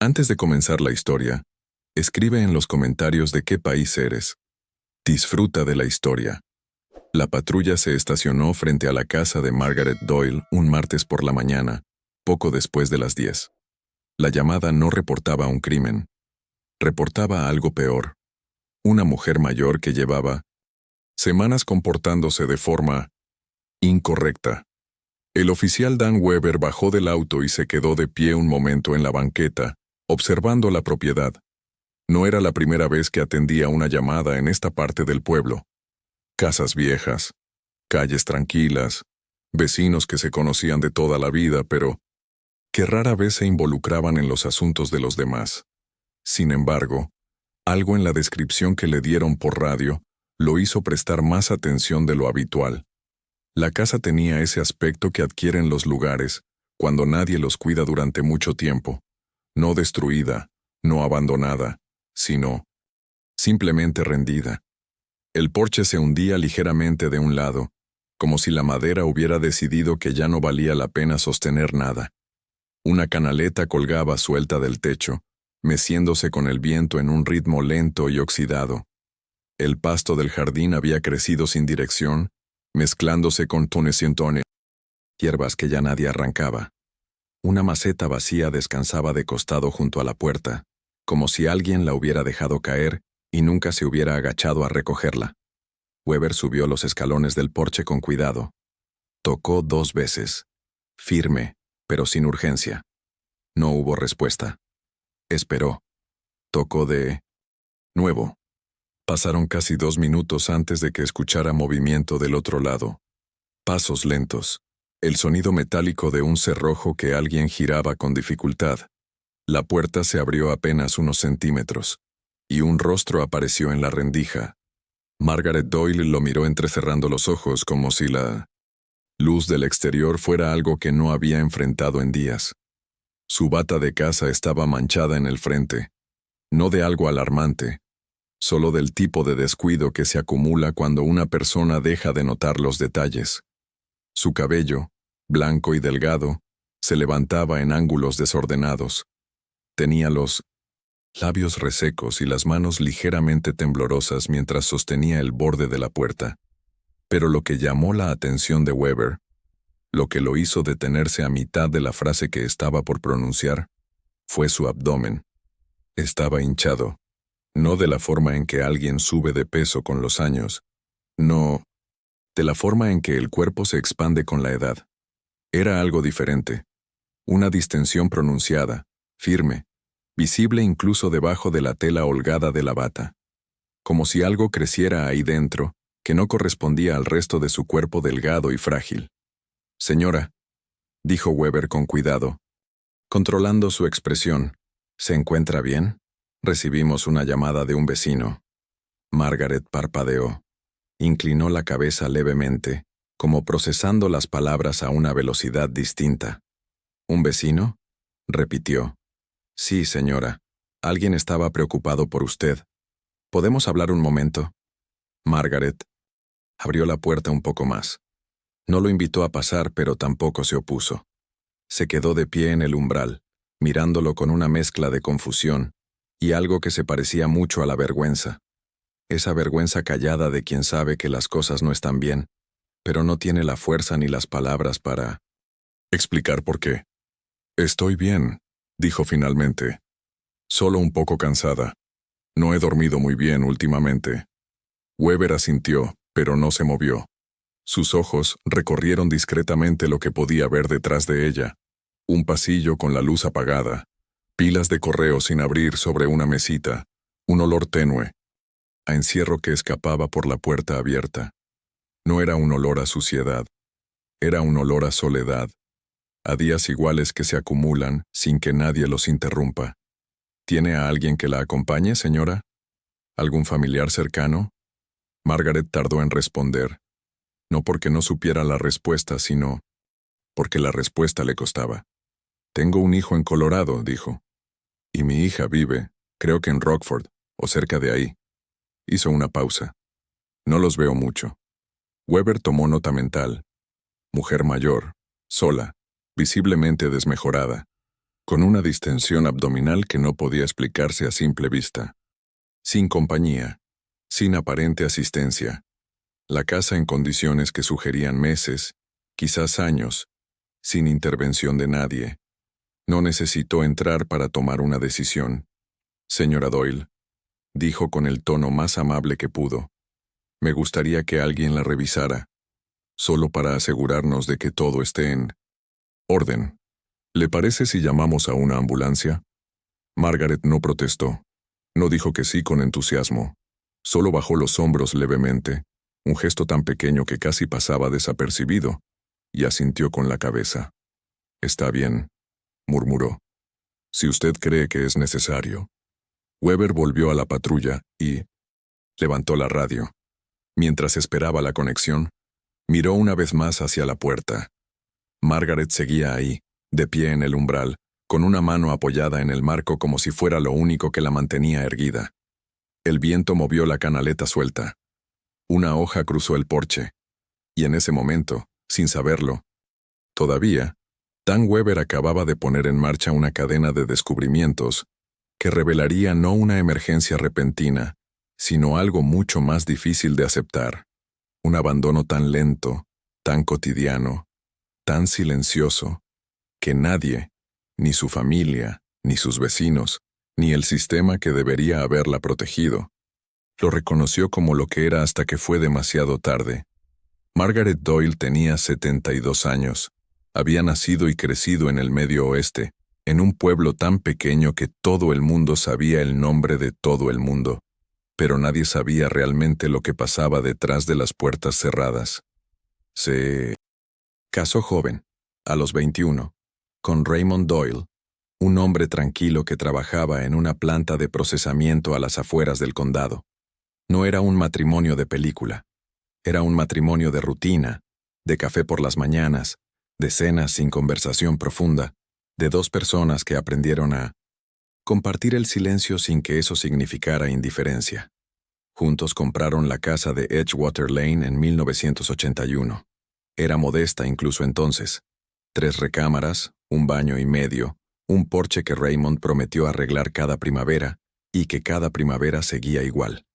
Antes de comenzar la historia, escribe en los comentarios de qué país eres. Disfruta de la historia. La patrulla se estacionó frente a la casa de Margaret Doyle un martes por la mañana, poco después de las 10. La llamada no reportaba un crimen. Reportaba algo peor. Una mujer mayor que llevaba semanas comportándose de forma incorrecta. El oficial Dan Weber bajó del auto y se quedó de pie un momento en la banqueta, observando la propiedad. No era la primera vez que atendía una llamada en esta parte del pueblo. Casas viejas, calles tranquilas, vecinos que se conocían de toda la vida, pero que rara vez se involucraban en los asuntos de los demás. Sin embargo, algo en la descripción que le dieron por radio lo hizo prestar más atención de lo habitual. La casa tenía ese aspecto que adquieren los lugares cuando nadie los cuida durante mucho tiempo. No destruida, no abandonada, sino simplemente rendida. El porche se hundía ligeramente de un lado, como si la madera hubiera decidido que ya no valía la pena sostener nada. Una canaleta colgaba suelta del techo, meciéndose con el viento en un ritmo lento y oxidado. El pasto del jardín había crecido sin dirección, mezclándose con tones, hierbas que ya nadie arrancaba. Una maceta vacía descansaba de costado junto a la puerta, como si alguien la hubiera dejado caer y nunca se hubiera agachado a recogerla. Weber subió los escalones del porche con cuidado. Tocó 2 veces, firme, pero sin urgencia. No hubo respuesta. Esperó. Tocó de nuevo. Pasaron casi 2 minutos antes de que escuchara movimiento del otro lado. Pasos lentos. El sonido metálico de un cerrojo que alguien giraba con dificultad. La puerta se abrió apenas unos centímetros, y un rostro apareció en la rendija. Margaret Doyle lo miró entrecerrando los ojos como si la luz del exterior fuera algo que no había enfrentado en días. Su bata de casa estaba manchada en el frente, no de algo alarmante, solo del tipo de descuido que se acumula cuando una persona deja de notar los detalles. Su cabello, blanco y delgado, se levantaba en ángulos desordenados. Tenía los labios resecos y las manos ligeramente temblorosas mientras sostenía el borde de la puerta. Pero lo que llamó la atención de Weber, lo que lo hizo detenerse a mitad de la frase que estaba por pronunciar, fue su abdomen. Estaba hinchado, no de la forma en que alguien sube de peso con los años, no, de la forma en que el cuerpo se expande con la edad. Era algo diferente, una distensión pronunciada, firme, visible incluso debajo de la tela holgada de la bata, como si algo creciera ahí dentro, que no correspondía al resto de su cuerpo delgado y frágil. «Señora», dijo Weber con cuidado, controlando su expresión, «¿se encuentra bien? Recibimos una llamada de un vecino». Margaret parpadeó. Inclinó la cabeza levemente, como procesando las palabras a una velocidad distinta. «¿Un vecino?», repitió. «Sí, señora. Alguien estaba preocupado por usted. ¿Podemos hablar un momento?» Margaret abrió la puerta un poco más. No lo invitó a pasar, pero tampoco se opuso. Se quedó de pie en el umbral, mirándolo con una mezcla de confusión y algo que se parecía mucho a la vergüenza. Esa vergüenza callada de quien sabe que las cosas no están bien, pero no tiene la fuerza ni las palabras para explicar por qué. «Estoy bien», dijo finalmente. «Solo un poco cansada. No he dormido muy bien últimamente». Weber asintió, pero no se movió. Sus ojos recorrieron discretamente lo que podía ver detrás de ella. Un pasillo con la luz apagada, pilas de correo sin abrir sobre una mesita, un olor tenue, a encierro que escapaba por la puerta abierta. No era un olor a suciedad, era un olor a soledad, a días iguales que se acumulan sin que nadie los interrumpa. «¿Tiene a alguien que la acompañe, señora? ¿Algún familiar cercano?» Margaret tardó en responder, no porque no supiera la respuesta, sino porque la respuesta le costaba. «Tengo un hijo en Colorado», dijo. «Y mi hija vive, creo que en Rockford, o cerca de ahí». Hizo una pausa. «No los veo mucho». Weber tomó nota mental. Mujer mayor, sola, visiblemente desmejorada. con una distensión abdominal que no podía explicarse a simple vista. Sin compañía, sin aparente asistencia. La casa en condiciones que sugerían meses, quizás años, sin intervención de nadie. No necesitó entrar para tomar una decisión. Señora Doyle, dijo con el tono más amable que pudo. Me gustaría que alguien la revisara, solo para asegurarnos de que todo esté en orden. ¿Le parece si llamamos a una ambulancia? Margaret no protestó. No dijo que sí con entusiasmo. Solo bajó los hombros levemente, un gesto tan pequeño que casi pasaba desapercibido, y asintió con la cabeza. Está bien, murmuró. Si usted cree que es necesario. Weber volvió a la patrulla y levantó la radio. Mientras esperaba la conexión, miró una vez más hacia la puerta. Margaret seguía ahí, de pie en el umbral, con una mano apoyada en el marco como si fuera lo único que la mantenía erguida. El viento movió la canaleta suelta. Una hoja cruzó el porche. Y en ese momento, sin saberlo, todavía, Dan Weber acababa de poner en marcha una cadena de descubrimientos que revelaría no una emergencia repentina, sino algo mucho más difícil de aceptar. Un abandono tan lento, tan cotidiano, tan silencioso, que nadie, ni su familia, ni sus vecinos, ni el sistema que debería haberla protegido, lo reconoció como lo que era hasta que fue demasiado tarde. Margaret Doyle tenía 72 años. Había nacido y crecido en el Medio Oeste, en un pueblo tan pequeño que todo el mundo sabía el nombre de todo el mundo, pero nadie sabía realmente lo que pasaba detrás de las puertas cerradas. Se casó joven, a los 21, con Raymond Doyle, un hombre tranquilo que trabajaba en una planta de procesamiento a las afueras del condado. No era un matrimonio de película. Era un matrimonio de rutina, de café por las mañanas, de cenas sin conversación profunda, de dos personas que aprendieron a compartir el silencio sin que eso significara indiferencia. Juntos compraron la casa de Edgewater Lane en 1981. Era modesta incluso entonces. 3 recámaras, un baño y medio, un porche que Raymond prometió arreglar cada primavera y que cada primavera seguía igual.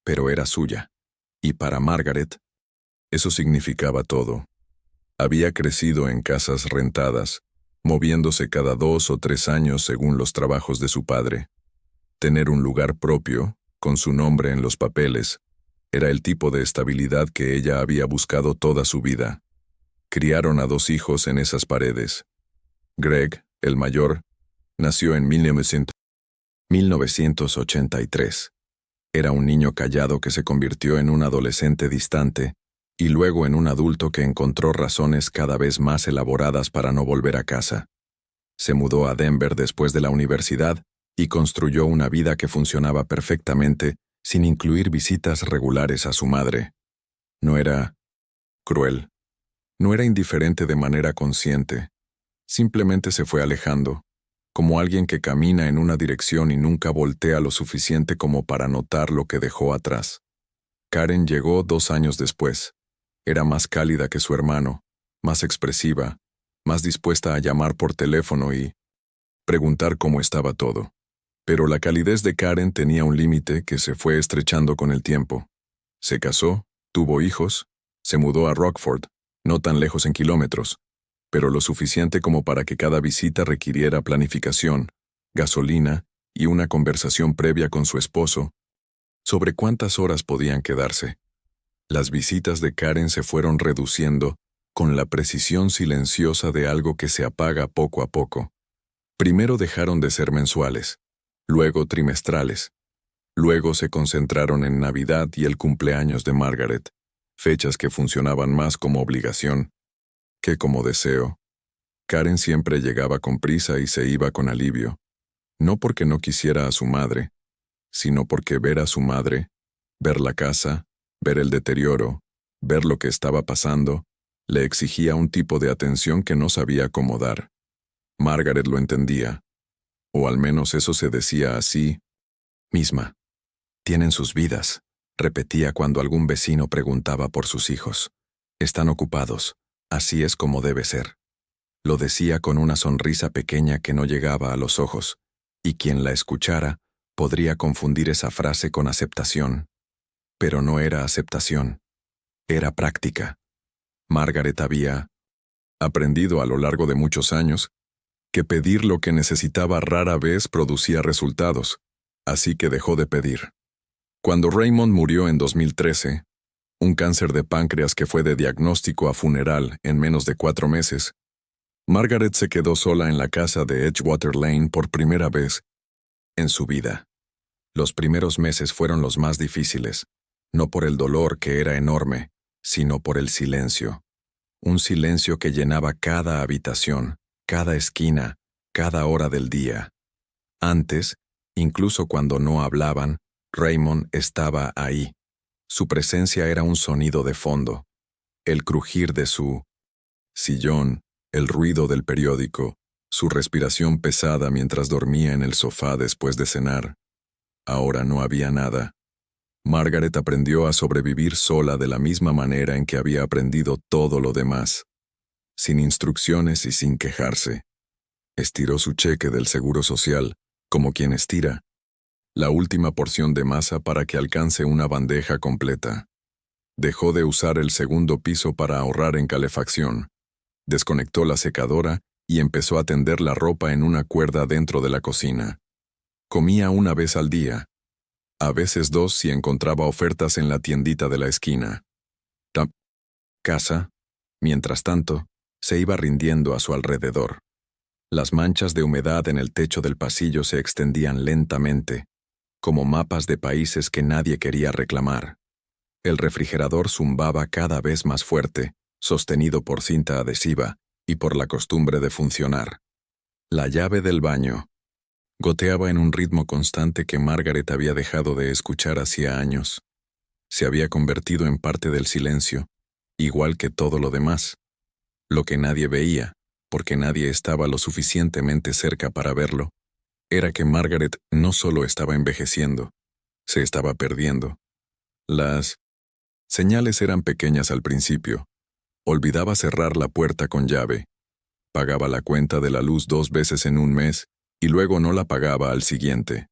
Pero era suya. Y para Margaret, eso significaba todo. Había crecido en casas rentadas, moviéndose cada 2 o 3 años según los trabajos de su padre. Tener un lugar propio, con su nombre en los papeles, era el tipo de estabilidad que ella había buscado toda su vida. Criaron a 2 hijos en esas paredes. Greg, el mayor, nació en 1983. Era un niño callado que se convirtió en un adolescente distante y luego en un adulto que encontró razones cada vez más elaboradas para no volver a casa. Se mudó a Denver después de la universidad y construyó una vida que funcionaba perfectamente sin incluir visitas regulares a su madre. No era cruel. No era indiferente de manera consciente. Simplemente se fue alejando, como alguien que camina en una dirección y nunca voltea lo suficiente como para notar lo que dejó atrás. Karen llegó 2 años después. Era más cálida que su hermano, más expresiva, más dispuesta a llamar por teléfono y preguntar cómo estaba todo. Pero la calidez de Karen tenía un límite que se fue estrechando con el tiempo. Se casó, tuvo hijos, se mudó a Rockford, no tan lejos en kilómetros, pero lo suficiente como para que cada visita requiriera planificación, gasolina y una conversación previa con su esposo sobre cuántas horas podían quedarse. Las visitas de Karen se fueron reduciendo con la precisión silenciosa de algo que se apaga poco a poco. Primero dejaron de ser mensuales, luego trimestrales. Luego se concentraron en Navidad y el cumpleaños de Margaret, fechas que funcionaban más como obligación que como deseo. Karen siempre llegaba con prisa y se iba con alivio, no porque no quisiera a su madre, sino porque ver a su madre, ver la casa, ver el deterioro, ver lo que estaba pasando, le exigía un tipo de atención que no sabía cómo dar. Margaret lo entendía, o al menos eso se decía a sí misma. Tienen sus vidas, repetía cuando algún vecino preguntaba por sus hijos. Están ocupados, así es como debe ser. Lo decía con una sonrisa pequeña que no llegaba a los ojos, y quien la escuchara podría confundir esa frase con aceptación. Pero no era aceptación, era práctica. Margaret había aprendido a lo largo de muchos años que pedir lo que necesitaba rara vez producía resultados, así que dejó de pedir. Cuando Raymond murió en 2013, un cáncer de páncreas que fue de diagnóstico a funeral en menos de 4 meses, Margaret se quedó sola en la casa de Edgewater Lane por primera vez en su vida. Los primeros meses fueron los más difíciles, no por el dolor que era enorme, sino por el silencio. Un silencio que llenaba cada habitación, cada esquina, cada hora del día. Antes, incluso cuando no hablaban, Raymond estaba ahí. Su presencia era un sonido de fondo. El crujir de su sillón, el ruido del periódico, su respiración pesada mientras dormía en el sofá después de cenar. Ahora no había nada. Margaret aprendió a sobrevivir sola de la misma manera en que había aprendido todo lo demás, sin instrucciones y sin quejarse. Estiró su cheque del Seguro Social, como quien estira la última porción de masa para que alcance una bandeja completa. Dejó de usar el segundo piso para ahorrar en calefacción. Desconectó la secadora y empezó a tender la ropa en una cuerda dentro de la cocina. Comía una vez al día, a veces 2 si encontraba ofertas en la tiendita de la esquina. La casa, mientras tanto, se iba rindiendo a su alrededor. Las manchas de humedad en el techo del pasillo se extendían lentamente, como mapas de países que nadie quería reclamar. El refrigerador zumbaba cada vez más fuerte, sostenido por cinta adhesiva y por la costumbre de funcionar. La llave del baño goteaba en un ritmo constante que Margaret había dejado de escuchar hacía años. Se había convertido en parte del silencio, igual que todo lo demás. Lo que nadie veía, porque nadie estaba lo suficientemente cerca para verlo, era que Margaret no solo estaba envejeciendo, se estaba perdiendo. Las señales eran pequeñas al principio. Olvidaba cerrar la puerta con llave. Pagaba la cuenta de la luz 2 veces en un mes y luego no la pagaba al siguiente.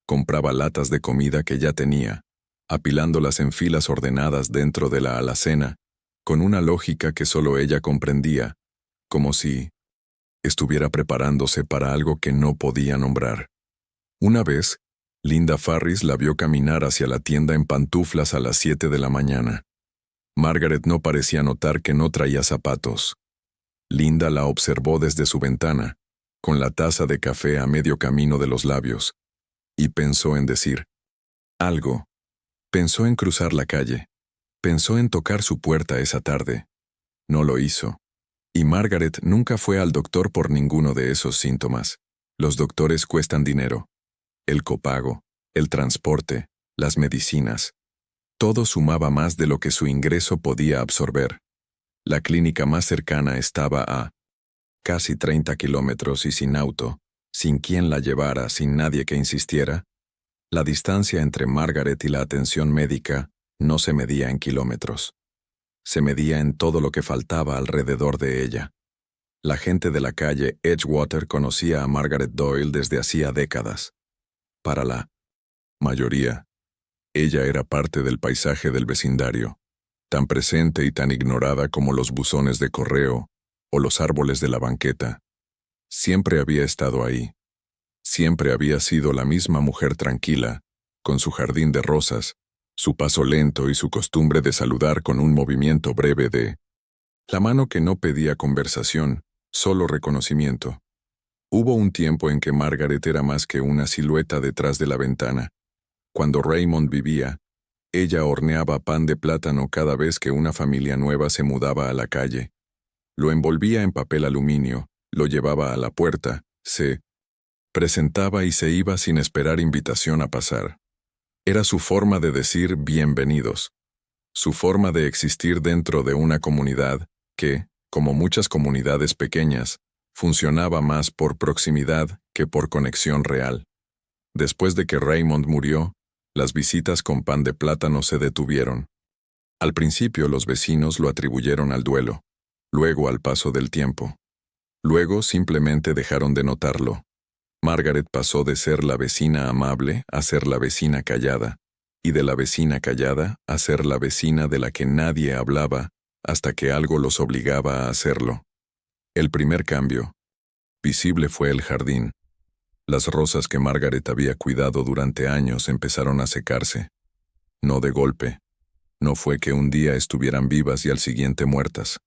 Compraba latas de comida que ya tenía, apilándolas en filas ordenadas dentro de la alacena, con una lógica que solo ella comprendía, como si estuviera preparándose para algo que no podía nombrar. Una vez, Linda Farris la vio caminar hacia la tienda en pantuflas a las 7 de la mañana. Margaret no parecía notar que no traía zapatos. Linda la observó desde su ventana, con la taza de café a medio camino de los labios, y pensó en decir algo. Pensó en cruzar la calle. Pensó en tocar su puerta esa tarde. No lo hizo. Y Margaret nunca fue al doctor por ninguno de esos síntomas. Los doctores cuestan dinero. El copago, el transporte, las medicinas. Todo sumaba más de lo que su ingreso podía absorber. La clínica más cercana estaba a casi 30 kilómetros y sin auto, sin quien la llevara, sin nadie que insistiera. La distancia entre Margaret y la atención médica no se medía en kilómetros. Se medía en todo lo que faltaba alrededor de ella. La gente de la calle Edgewater conocía a Margaret Doyle desde hacía décadas. Para la mayoría, ella era parte del paisaje del vecindario, tan presente y tan ignorada como los buzones de correo o los árboles de la banqueta. Siempre había estado ahí. Siempre había sido la misma mujer tranquila, con su jardín de rosas, su paso lento y su costumbre de saludar con un movimiento breve de la mano que no pedía conversación, solo reconocimiento. Hubo un tiempo en que Margaret era más que una silueta detrás de la ventana. Cuando Raymond vivía, ella horneaba pan de plátano cada vez que una familia nueva se mudaba a la calle. Lo envolvía en papel aluminio, lo llevaba a la puerta, se presentaba y se iba sin esperar invitación a pasar. Era su forma de decir bienvenidos, su forma de existir dentro de una comunidad que, como muchas comunidades pequeñas, funcionaba más por proximidad que por conexión real. Después de que Raymond murió, las visitas con pan de plátano se detuvieron. Al principio los vecinos lo atribuyeron al duelo, luego al paso del tiempo. Luego simplemente dejaron de notarlo. Margaret pasó de ser la vecina amable a ser la vecina callada, y de la vecina callada a ser la vecina de la que nadie hablaba hasta que algo los obligaba a hacerlo. El primer cambio visible fue el jardín. Las rosas que Margaret había cuidado durante años empezaron a secarse. No de golpe. No fue que un día estuvieran vivas y al siguiente muertas.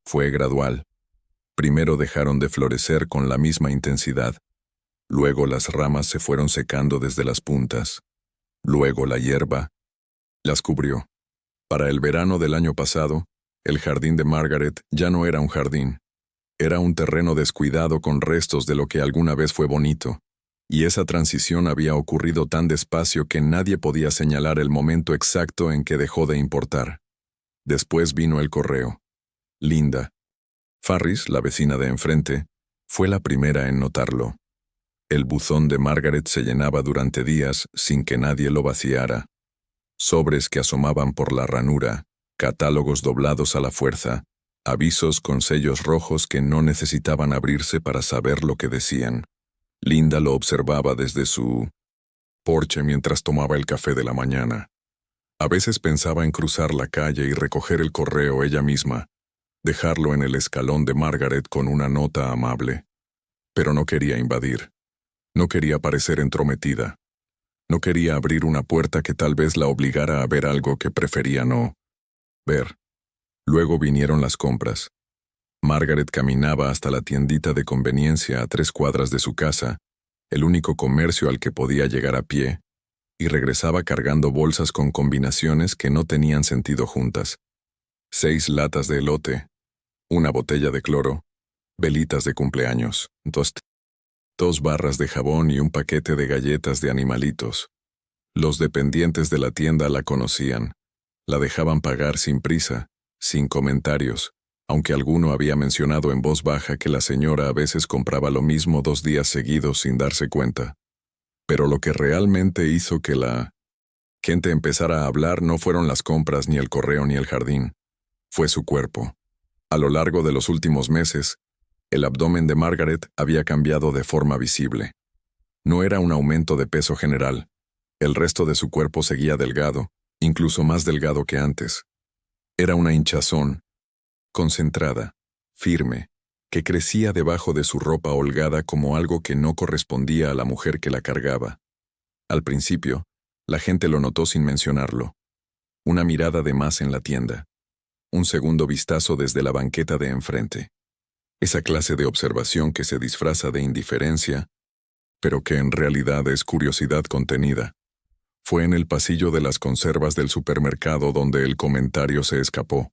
Fue gradual. Primero dejaron de florecer con la misma intensidad. Luego las ramas se fueron secando desde las puntas. Luego la hierba las cubrió. Para el verano del año pasado, el jardín de Margaret ya no era un jardín. Era un terreno descuidado con restos de lo que alguna vez fue bonito, y esa transición había ocurrido tan despacio que nadie podía señalar el momento exacto en que dejó de importar. Después vino el correo. Linda Farris, la vecina de enfrente, fue la primera en notarlo. El buzón de Margaret se llenaba durante días sin que nadie lo vaciara. Sobres que asomaban por la ranura, catálogos doblados a la fuerza, avisos con sellos rojos que no necesitaban abrirse para saber lo que decían. Linda lo observaba desde su porche mientras tomaba el café de la mañana. A veces pensaba en cruzar la calle y recoger el correo ella misma, dejarlo en el escalón de Margaret con una nota amable. Pero no quería invadir. No quería parecer entrometida. No quería abrir una puerta que tal vez la obligara a ver algo que prefería no ver. Luego vinieron las compras. Margaret caminaba hasta la tiendita de conveniencia a 3 cuadras de su casa, el único comercio al que podía llegar a pie, y regresaba cargando bolsas con combinaciones que no tenían sentido juntas. 6 latas de elote, una botella de cloro, velitas de cumpleaños, 2 barras de jabón y un paquete de galletas de animalitos. Los dependientes de la tienda la conocían. La dejaban pagar sin prisa, sin comentarios, aunque alguno había mencionado en voz baja que la señora a veces compraba lo mismo 2 días seguidos sin darse cuenta. Pero lo que realmente hizo que la gente empezara a hablar no fueron las compras, ni el correo, ni el jardín. Fue su cuerpo. A lo largo de los últimos meses, el abdomen de Margaret había cambiado de forma visible. No era un aumento de peso general. El resto de su cuerpo seguía delgado, incluso más delgado que antes. Era una hinchazón, concentrada, firme, que crecía debajo de su ropa holgada como algo que no correspondía a la mujer que la cargaba. Al principio, la gente lo notó sin mencionarlo. Una mirada de más en la tienda. Un segundo vistazo desde la banqueta de enfrente. Esa clase de observación que se disfraza de indiferencia, pero que en realidad es curiosidad contenida. Fue en el pasillo de las conservas del supermercado donde el comentario se escapó.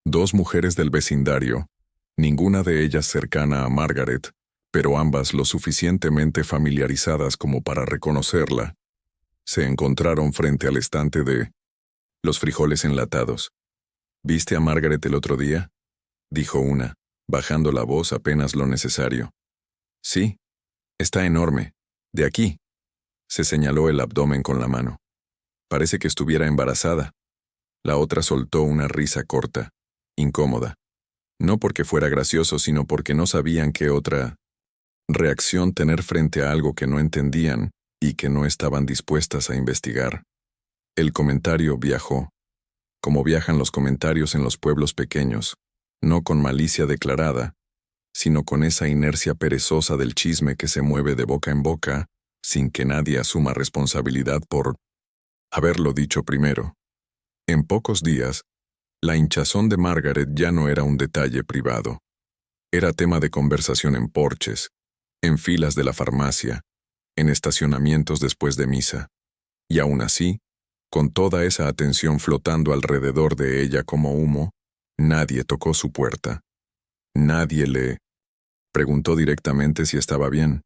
2 mujeres del vecindario, ninguna de ellas cercana a Margaret, pero ambas lo suficientemente familiarizadas como para reconocerla, se encontraron frente al estante de los frijoles enlatados. ¿Viste a Margaret el otro día?, dijo una, bajando la voz apenas lo necesario. Sí, está enorme. De aquí. Se señaló el abdomen con la mano. Parece que estuviera embarazada. La otra soltó una risa corta, incómoda. No porque fuera gracioso, sino porque no sabían qué otra reacción tener frente a algo que no entendían y que no estaban dispuestas a investigar. El comentario viajó, como viajan los comentarios en los pueblos pequeños, no con malicia declarada, sino con esa inercia perezosa del chisme que se mueve de boca en boca, sin que nadie asuma responsabilidad por haberlo dicho primero. En pocos días, la hinchazón de Margaret ya no era un detalle privado. Era tema de conversación en porches, en filas de la farmacia, en estacionamientos después de misa. Y aún así, con toda esa atención flotando alrededor de ella como humo, nadie tocó su puerta. Nadie le preguntó directamente si estaba bien.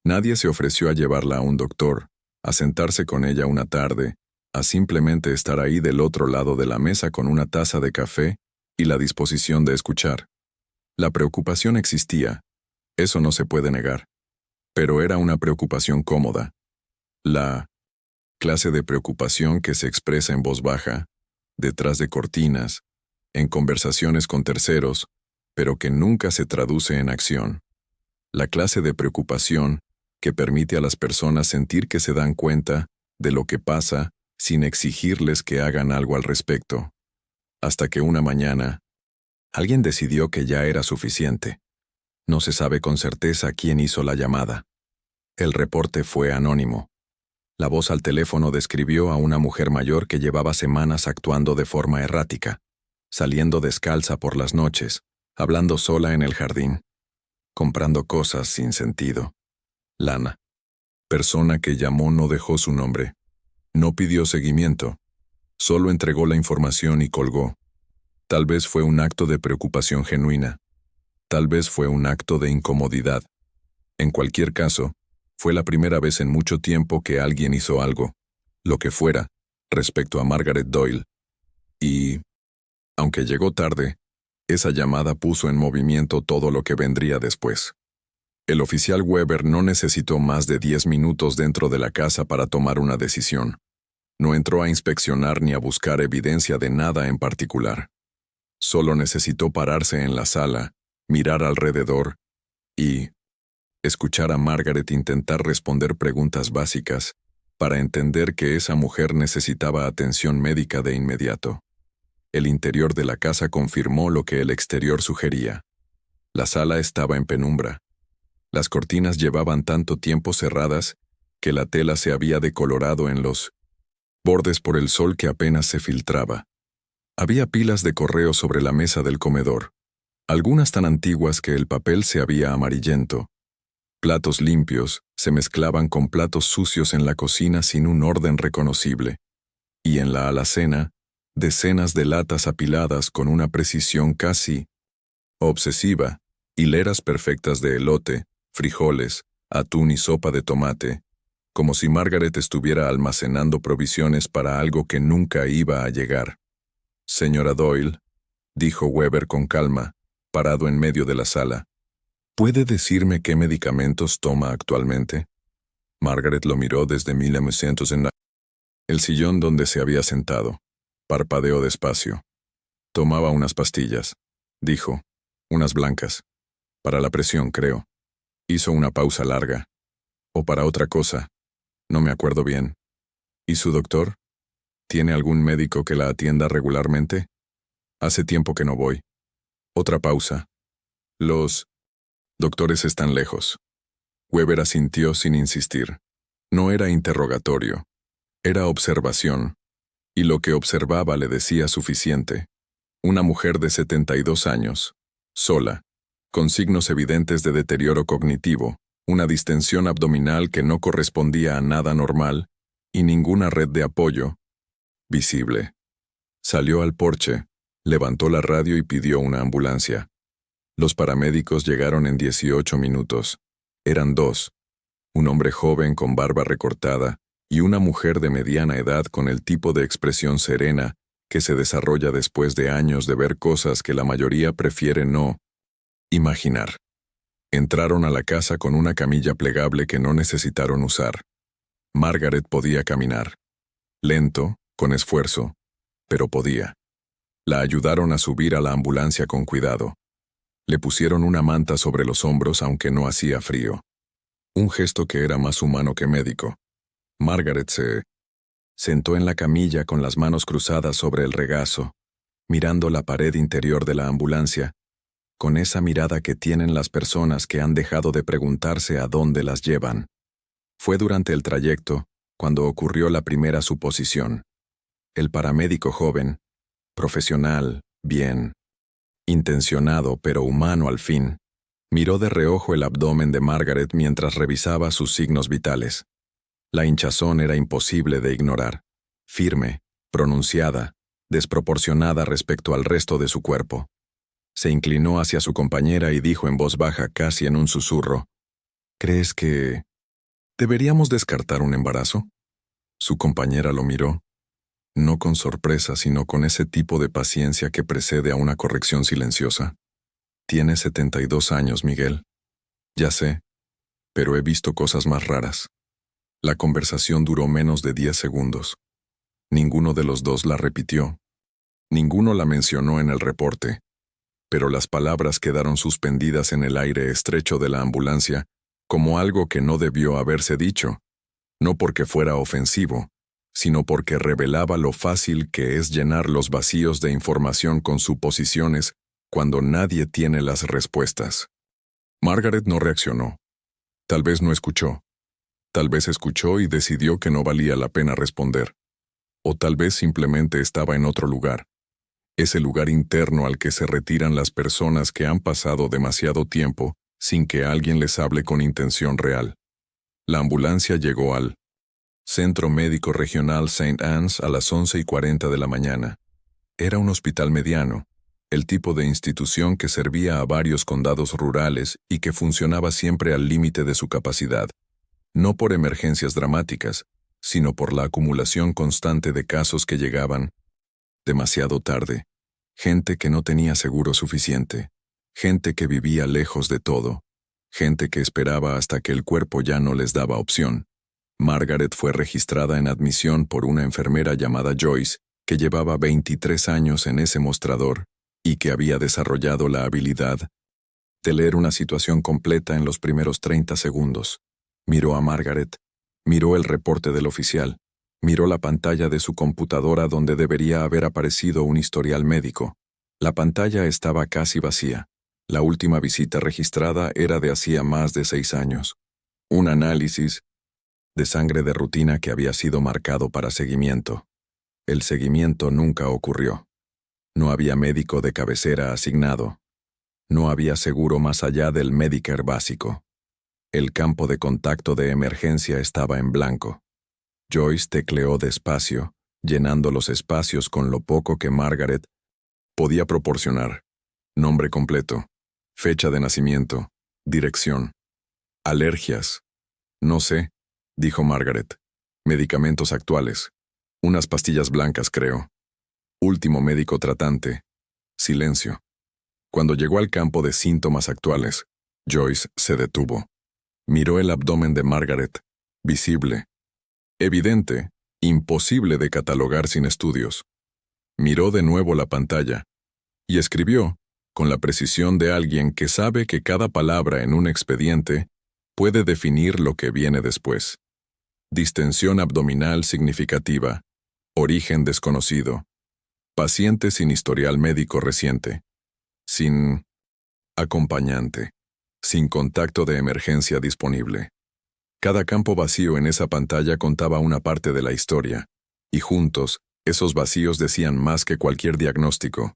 Nadie se ofreció a llevarla a un doctor, a sentarse con ella una tarde, a simplemente estar ahí del otro lado de la mesa con una taza de café y la disposición de escuchar. La preocupación existía, eso no se puede negar, pero era una preocupación cómoda. La clase de preocupación que se expresa en voz baja, detrás de cortinas, en conversaciones con terceros, pero que nunca se traduce en acción. La clase de preocupación que permite a las personas sentir que se dan cuenta de lo que pasa sin exigirles que hagan algo al respecto. Hasta que una mañana, alguien decidió que ya era suficiente. No se sabe con certeza quién hizo la llamada. El reporte fue anónimo. La voz al teléfono describió a una mujer mayor que llevaba semanas actuando de forma errática, saliendo descalza por las noches, hablando sola en el jardín, comprando cosas sin sentido. La persona que llamó no dejó su nombre. No pidió seguimiento. Solo entregó la información y colgó. Tal vez fue un acto de preocupación genuina. Tal vez fue un acto de incomodidad. En cualquier caso, fue la primera vez en mucho tiempo que alguien hizo algo, lo que fuera, respecto a Margaret Doyle. Y, aunque llegó tarde, esa llamada puso en movimiento todo lo que vendría después. El oficial Weber no necesitó más de 10 minutos dentro de la casa para tomar una decisión. No entró a inspeccionar ni a buscar evidencia de nada en particular. Solo necesitó pararse en la sala, mirar alrededor y escuchar a Margaret intentar responder preguntas básicas para entender que esa mujer necesitaba atención médica de inmediato. El interior de la casa confirmó lo que el exterior sugería. La sala estaba en penumbra. Las cortinas llevaban tanto tiempo cerradas que la tela se había decolorado en los bordes por el sol que apenas se filtraba. Había pilas de correo sobre la mesa del comedor, algunas tan antiguas que el papel se había amarillento. Platos limpios se mezclaban con platos sucios en la cocina sin un orden reconocible. Y en la alacena, decenas de latas apiladas con una precisión casi obsesiva, hileras perfectas de elote, frijoles, atún y sopa de tomate, como si Margaret estuviera almacenando provisiones para algo que nunca iba a llegar. Señora Doyle, dijo Weber con calma, parado en medio de la sala, ¿puede decirme qué medicamentos toma actualmente? Margaret lo miró desde 1900 en el sillón donde se había sentado. Parpadeó despacio. Tomaba unas pastillas, dijo, unas blancas. Para la presión, creo. Hizo una pausa larga. O para otra cosa. No me acuerdo bien. ¿Y su doctor? ¿Tiene algún médico que la atienda regularmente? Hace tiempo que no voy. Otra pausa. Los doctores están lejos. Weber asintió sin insistir. No era interrogatorio. Era observación. Y lo que observaba le decía suficiente. Una mujer de 72 años, sola, con signos evidentes de deterioro cognitivo, una distensión abdominal que no correspondía a nada normal, y ninguna red de apoyo visible. Salió al porche, levantó la radio y pidió una ambulancia. Los paramédicos llegaron en 18 minutos. Eran dos. Un hombre joven con barba recortada y una mujer de mediana edad con el tipo de expresión serena que se desarrolla después de años de ver cosas que la mayoría prefiere no imaginar. Entraron a la casa con una camilla plegable que no necesitaron usar. Margaret podía caminar. Lento, con esfuerzo, pero podía. La ayudaron a subir a la ambulancia con cuidado. Le pusieron una manta sobre los hombros aunque no hacía frío. Un gesto que era más humano que médico. Margaret se sentó en la camilla con las manos cruzadas sobre el regazo, mirando la pared interior de la ambulancia, con esa mirada que tienen las personas que han dejado de preguntarse a dónde las llevan. Fue durante el trayecto cuando ocurrió la primera suposición. El paramédico joven, profesional, bien intencionado pero humano al fin, miró de reojo el abdomen de Margaret mientras revisaba sus signos vitales. La hinchazón era imposible de ignorar, firme, pronunciada, desproporcionada respecto al resto de su cuerpo. Se inclinó hacia su compañera y dijo en voz baja, casi en un susurro, ¿crees que deberíamos descartar un embarazo? Su compañera lo miró, no con sorpresa, sino con ese tipo de paciencia que precede a una corrección silenciosa. Tienes 72 años, Miguel. Ya sé, pero he visto cosas más raras. La conversación duró menos de 10 segundos. Ninguno de los dos la repitió. Ninguno la mencionó en el reporte. pero las palabras quedaron suspendidas en el aire estrecho de la ambulancia, como algo que no debió haberse dicho, no porque fuera ofensivo, sino porque revelaba lo fácil que es llenar los vacíos de información con suposiciones cuando nadie tiene las respuestas. Margaret no reaccionó. Tal vez no escuchó. Tal vez escuchó y decidió que no valía la pena responder. O tal vez simplemente estaba en otro lugar. Ese lugar interno al que se retiran las personas que han pasado demasiado tiempo sin que alguien les hable con intención real. La ambulancia llegó al Centro Médico Regional St. Anne's a las 11:40 de la mañana. Era un hospital mediano, el tipo de institución que servía a varios condados rurales y que funcionaba siempre al límite de su capacidad, no por emergencias dramáticas, sino por la acumulación constante de casos que llegaban demasiado tarde, gente que no tenía seguro suficiente, gente que vivía lejos de todo, gente que esperaba hasta que el cuerpo ya no les daba opción. Margaret fue registrada en admisión por una enfermera llamada Joyce, que llevaba 23 años en ese mostrador y que había desarrollado la habilidad de leer una situación completa en los primeros 30 segundos. Miró a Margaret, miró el reporte del oficial, miró la pantalla de su computadora donde debería haber aparecido un historial médico. La pantalla estaba casi vacía. La última visita registrada era de hacía más de 6 años. Un análisis de sangre de rutina que había sido marcado para seguimiento. El seguimiento nunca ocurrió. No había médico de cabecera asignado. No había seguro más allá del Medicare básico. El campo de contacto de emergencia estaba en blanco. Joyce tecleó despacio, llenando los espacios con lo poco que Margaret podía proporcionar. Nombre completo, fecha de nacimiento, dirección. Alergias. No sé, dijo Margaret. Medicamentos actuales. Unas pastillas blancas, creo. Último médico tratante. Silencio. Cuando llegó al campo de síntomas actuales, Joyce se detuvo. Miró el abdomen de Margaret, visible, evidente, imposible de catalogar sin estudios. Miró de nuevo la pantalla y escribió, con la precisión de alguien que sabe que cada palabra en un expediente puede definir lo que viene después. Distensión abdominal significativa, origen desconocido, paciente sin historial médico reciente, sin acompañante, sin contacto de emergencia disponible. Cada campo vacío en esa pantalla contaba una parte de la historia, y juntos, esos vacíos decían más que cualquier diagnóstico.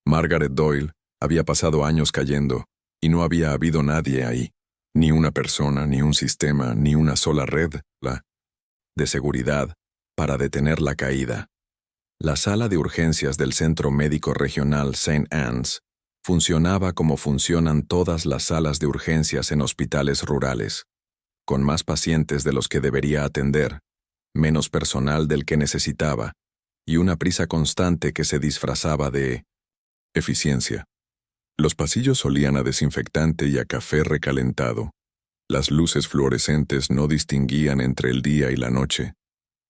Margaret Doyle había pasado años cayendo, y no había habido nadie ahí, ni una persona, ni un sistema, ni una sola red, de seguridad, para detener la caída. La sala de urgencias del Centro Médico Regional St. Anne's funcionaba como funcionan todas las salas de urgencias en hospitales rurales, con más pacientes de los que debería atender, menos personal del que necesitaba, y una prisa constante que se disfrazaba de eficiencia. Los pasillos olían a desinfectante y a café recalentado. Las luces fluorescentes no distinguían entre el día y la noche,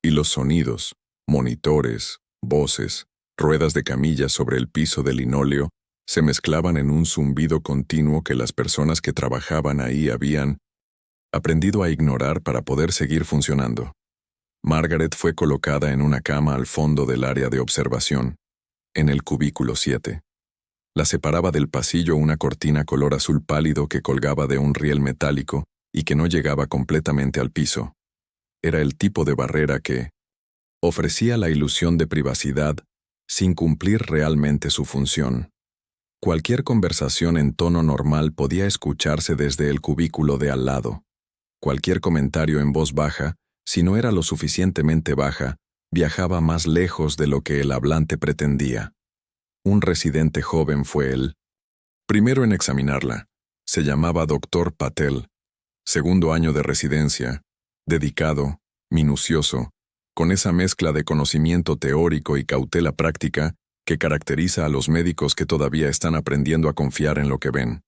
y los sonidos, monitores, voces, ruedas de camillas sobre el piso de linóleo, se mezclaban en un zumbido continuo que las personas que trabajaban ahí habían aprendido a ignorar para poder seguir funcionando. Margaret fue colocada en una cama al fondo del área de observación, en el cubículo 7. La separaba del pasillo una cortina color azul pálido que colgaba de un riel metálico y que no llegaba completamente al piso. Era el tipo de barrera que ofrecía la ilusión de privacidad sin cumplir realmente su función. Cualquier conversación en tono normal podía escucharse desde el cubículo de al lado. Cualquier comentario en voz baja, si no era lo suficientemente baja, viajaba más lejos de lo que el hablante pretendía. Un residente joven fue él. Primero en examinarla. Se llamaba Dr. Patel. Segundo año de residencia. Dedicado, minucioso, con esa mezcla de conocimiento teórico y cautela práctica que caracteriza a los médicos que todavía están aprendiendo a confiar en lo que ven.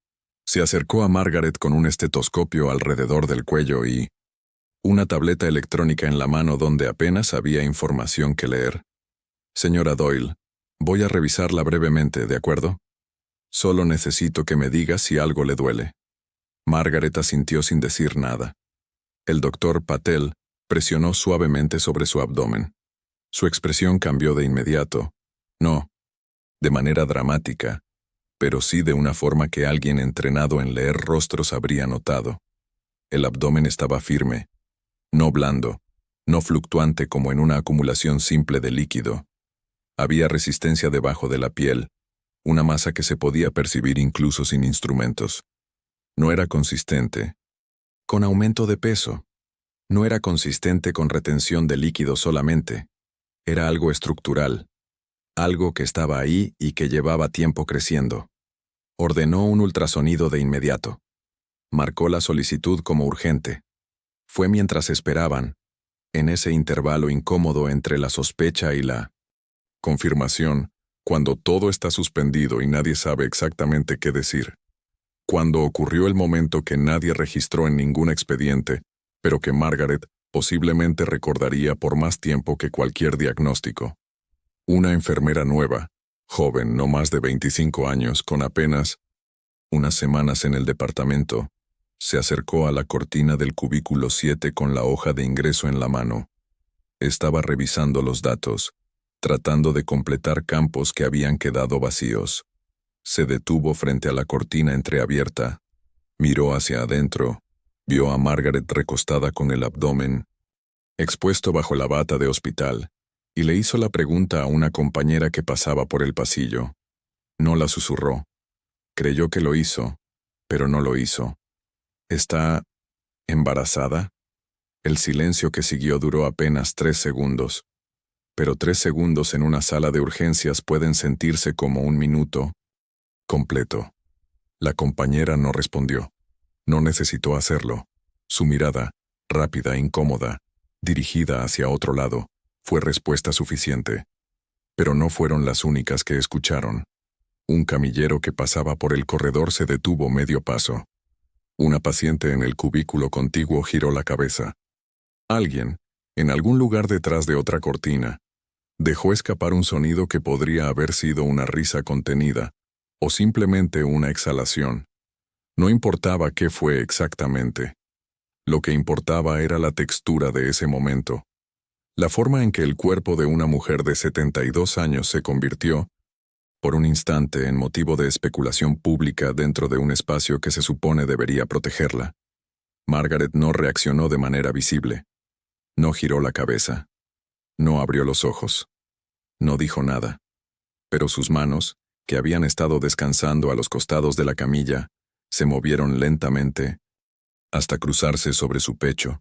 Se acercó a Margaret con un estetoscopio alrededor del cuello y una tableta electrónica en la mano donde apenas había información que leer. Señora Doyle, voy a revisarla brevemente, ¿de acuerdo? Solo necesito que me digas si algo le duele. Margaret asintió sin decir nada. El doctor Patel presionó suavemente sobre su abdomen. Su expresión cambió de inmediato. No, de manera dramática, pero sí de una forma que alguien entrenado en leer rostros habría notado. El abdomen estaba firme, no blando, no fluctuante como en una acumulación simple de líquido. Había resistencia debajo de la piel, una masa que se podía percibir incluso sin instrumentos. No era consistente, con aumento de peso. No era consistente con retención de líquido solamente. Era algo estructural, algo que estaba ahí y que llevaba tiempo creciendo. Ordenó un ultrasonido de inmediato. Marcó la solicitud como urgente. Fue mientras esperaban, en ese intervalo incómodo entre la sospecha y la confirmación, cuando todo está suspendido y nadie sabe exactamente qué decir. Cuando ocurrió el momento que nadie registró en ningún expediente, pero que Margaret posiblemente recordaría por más tiempo que cualquier diagnóstico. Una enfermera nueva, joven, no más de 25 años, con apenas unas semanas en el departamento, se acercó a la cortina del cubículo 7 con la hoja de ingreso en la mano. Estaba revisando los datos, tratando de completar campos que habían quedado vacíos. Se detuvo frente a la cortina entreabierta, miró hacia adentro, vio a Margaret recostada con el abdomen expuesto bajo la bata de hospital, y le hizo la pregunta a una compañera que pasaba por el pasillo. No la susurró. Creyó que lo hizo, pero no lo hizo. ¿Está embarazada? El silencio que siguió duró apenas 3 segundos. Pero 3 segundos en una sala de urgencias pueden sentirse como un minuto completo. La compañera no respondió. No necesitó hacerlo. Su mirada, rápida e incómoda, dirigida hacia otro lado, fue respuesta suficiente. Pero no fueron las únicas que escucharon. Un camillero que pasaba por el corredor se detuvo medio paso. Una paciente en el cubículo contiguo giró la cabeza. Alguien, en algún lugar detrás de otra cortina, dejó escapar un sonido que podría haber sido una risa contenida, o simplemente una exhalación. No importaba qué fue exactamente. Lo que importaba era la textura de ese momento. La forma en que el cuerpo de una mujer de 72 años se convirtió, por un instante, en motivo de especulación pública dentro de un espacio que se supone debería protegerla. Margaret no reaccionó de manera visible. No giró la cabeza. No abrió los ojos. No dijo nada. Pero sus manos, que habían estado descansando a los costados de la camilla, se movieron lentamente hasta cruzarse sobre su pecho,